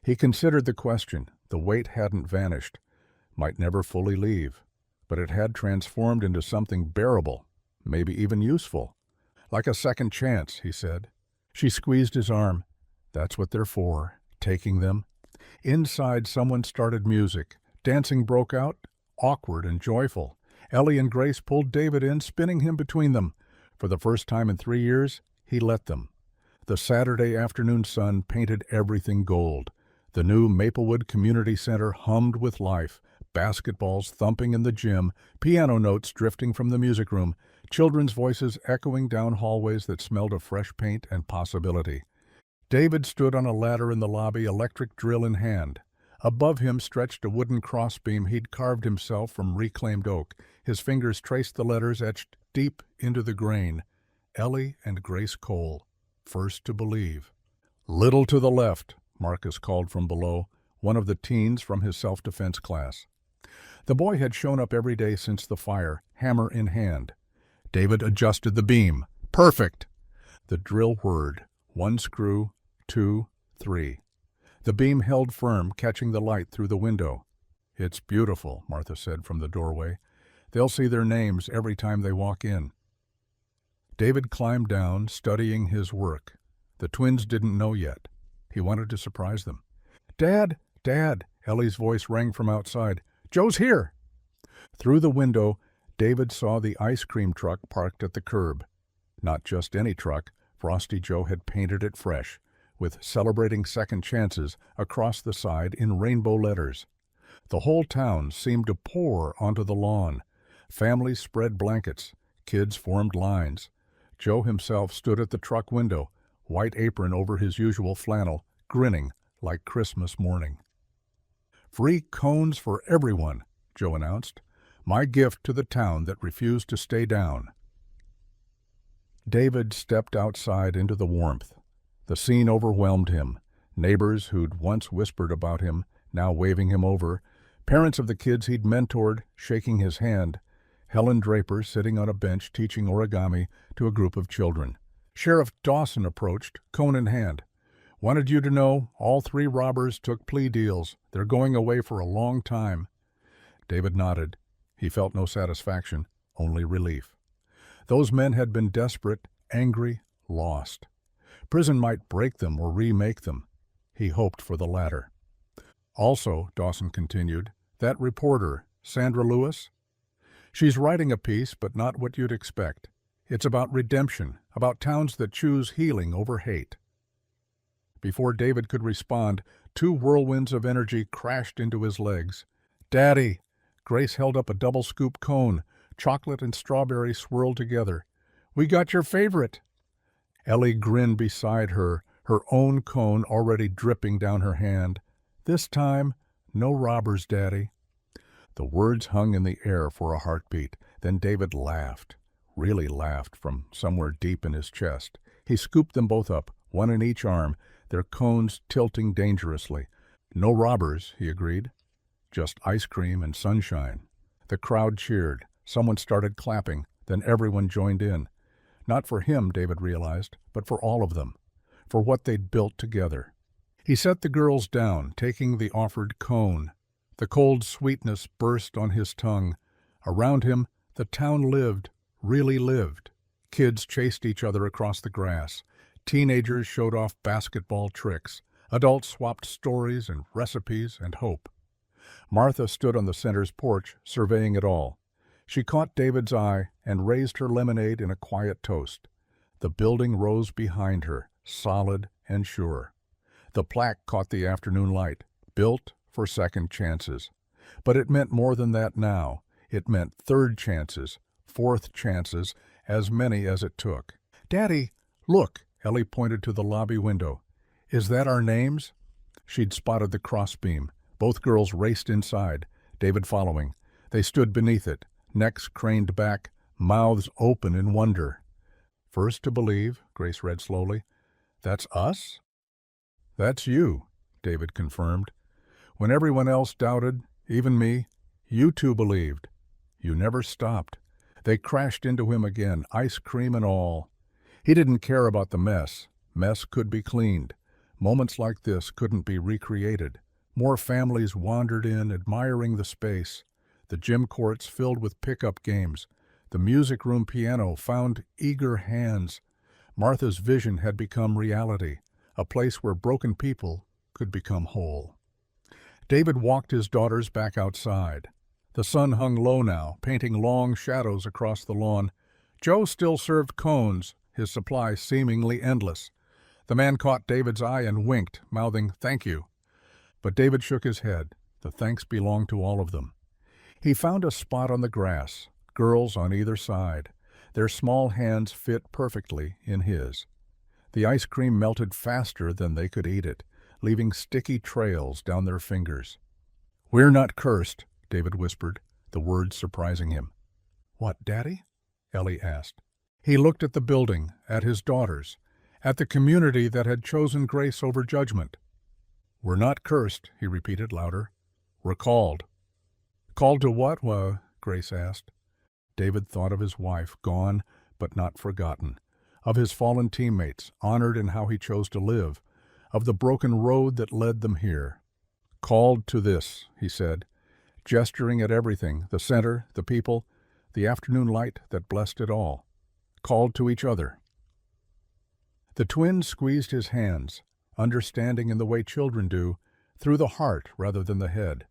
He considered the question. The weight hadn't vanished, might never fully leave, but it had transformed into something bearable, maybe even useful. Like a second chance, he said. She squeezed his arm. That's what they're for, taking them. Inside, someone started music. Dancing broke out, awkward and joyful. Ellie and Grace pulled David in, spinning him between them. For the first time in 3 years, he let them. The Saturday afternoon sun painted everything gold. The new Maplewood Community Center hummed with life, basketballs thumping in the gym, piano notes drifting from the music room, children's voices echoing down hallways that smelled of fresh paint and possibility. David stood on a ladder in the lobby, electric drill in hand. Above him stretched a wooden crossbeam he'd carved himself from reclaimed oak. His fingers traced the letters etched deep into the grain. Ellie and Grace Cole, first to believe. Little to the left, Marcus called from below, one of the teens from his self-defense class. The boy had shown up every day since the fire, hammer in hand. David adjusted the beam. Perfect! The drill whirred. 1 screw, 2, 3. The beam held firm, catching the light through the window. It's beautiful, Martha said from the doorway. They'll see their names every time they walk in. David climbed down, studying his work. The twins didn't know yet. He wanted to surprise them. Dad! Dad! Ellie's voice rang from outside. Joe's here! Through the window, David saw the ice cream truck parked at the curb. Not just any truck. Frosty Joe had painted it fresh, with celebrating second chances across the side in rainbow letters. The whole town seemed to pour onto the lawn. Families spread blankets. Kids formed lines. Joe himself stood at the truck window, white apron over his usual flannel, grinning like Christmas morning. Free cones for everyone, Joe announced. My gift to the town that refused to stay down. David stepped outside into the warmth. The scene overwhelmed him. Neighbors who'd once whispered about him, now waving him over. Parents of the kids he'd mentored, shaking his hand. Helen Draper sitting on a bench teaching origami to a group of children. Sheriff Dawson approached, cone in hand. Wanted you to know, all 3 robbers took plea deals. They're going away for a long time. David nodded. He felt no satisfaction, only relief. Those men had been desperate, angry, lost. Prison might break them or remake them. He hoped for the latter. Also, Dawson continued, that reporter, Sandra Lewis, she's writing a piece, but not what you'd expect. It's about redemption, about towns that choose healing over hate. Before David could respond, 2 whirlwinds of energy crashed into his legs. Daddy! Grace held up a double-scoop cone. Chocolate and strawberry swirled together. We got your favorite. Ellie grinned beside her, her own cone already dripping down her hand. This time, no robbers, Daddy. The words hung in the air for a heartbeat. Then David laughed, really laughed from somewhere deep in his chest. He scooped them both up, one in each arm, their cones tilting dangerously. No robbers, he agreed. Just ice cream and sunshine. The crowd cheered. Someone started clapping, then everyone joined in. Not for him, David realized, but for all of them, for what they'd built together. He set the girls down, taking the offered cone. The cold sweetness burst on his tongue. Around him, the town lived, really lived. Kids chased each other across the grass. Teenagers showed off basketball tricks. Adults swapped stories and recipes and hope. Martha stood on the center's porch, surveying it all. She caught David's eye and raised her lemonade in a quiet toast. The building rose behind her, solid and sure. The plaque caught the afternoon light, built for second chances. But it meant more than that now. It meant third chances, fourth chances, as many as it took. "Daddy, look," Ellie pointed to the lobby window. "Is that our names?" She'd spotted the crossbeam. Both girls raced inside, David following. They stood beneath it, necks craned back, mouths open in wonder. "First to believe," Grace read slowly. "That's us?" "That's you," David confirmed. "When everyone else doubted, even me, you two believed. You never stopped." They crashed into him again, ice cream and all. He didn't care about the mess. Mess could be cleaned. Moments like this couldn't be recreated. More families wandered in, admiring the space. The gym courts filled with pickup games. The music room piano found eager hands. Martha's vision had become reality, a place where broken people could become whole. David walked his daughters back outside. The sun hung low now, painting long shadows across the lawn. Joe still served cones, his supply seemingly endless. The man caught David's eye and winked, mouthing, "Thank you." But David shook his head. The thanks belonged to all of them. He found a spot on the grass, girls on either side. Their small hands fit perfectly in his. The ice cream melted faster than they could eat it, leaving sticky trails down their fingers. "We're not cursed," David whispered, the words surprising him. "What, Daddy?" Ellie asked. He looked at the building, at his daughters, at the community that had chosen grace over judgment. "We're not cursed," he repeated louder. "We're called." "Called to what, Grace asked. David thought of his wife, gone but not forgotten, of his fallen teammates, honored in how he chose to live, of the broken road that led them here. "Called to this," he said, gesturing at everything, the center, the people, the afternoon light that blessed it all. Called to each other. The twins squeezed his hands, understanding in the way children do, through the heart rather than the head.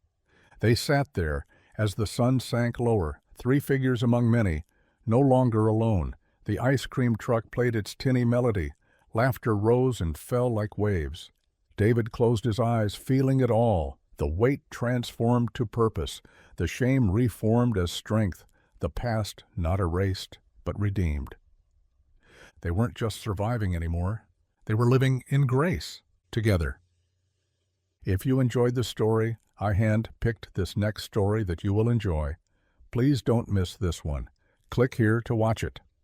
They sat there as the sun sank lower, three figures among many, no longer alone. The ice cream truck played its tinny melody. Laughter rose and fell like waves. David closed his eyes, feeling it all. The weight transformed to purpose, the shame reformed as strength, the past not erased, but redeemed. They weren't just surviving anymore. They were living in grace together. If you enjoyed the story, I hand-picked this next story that you will enjoy. Please don't miss this one. Click here to watch it.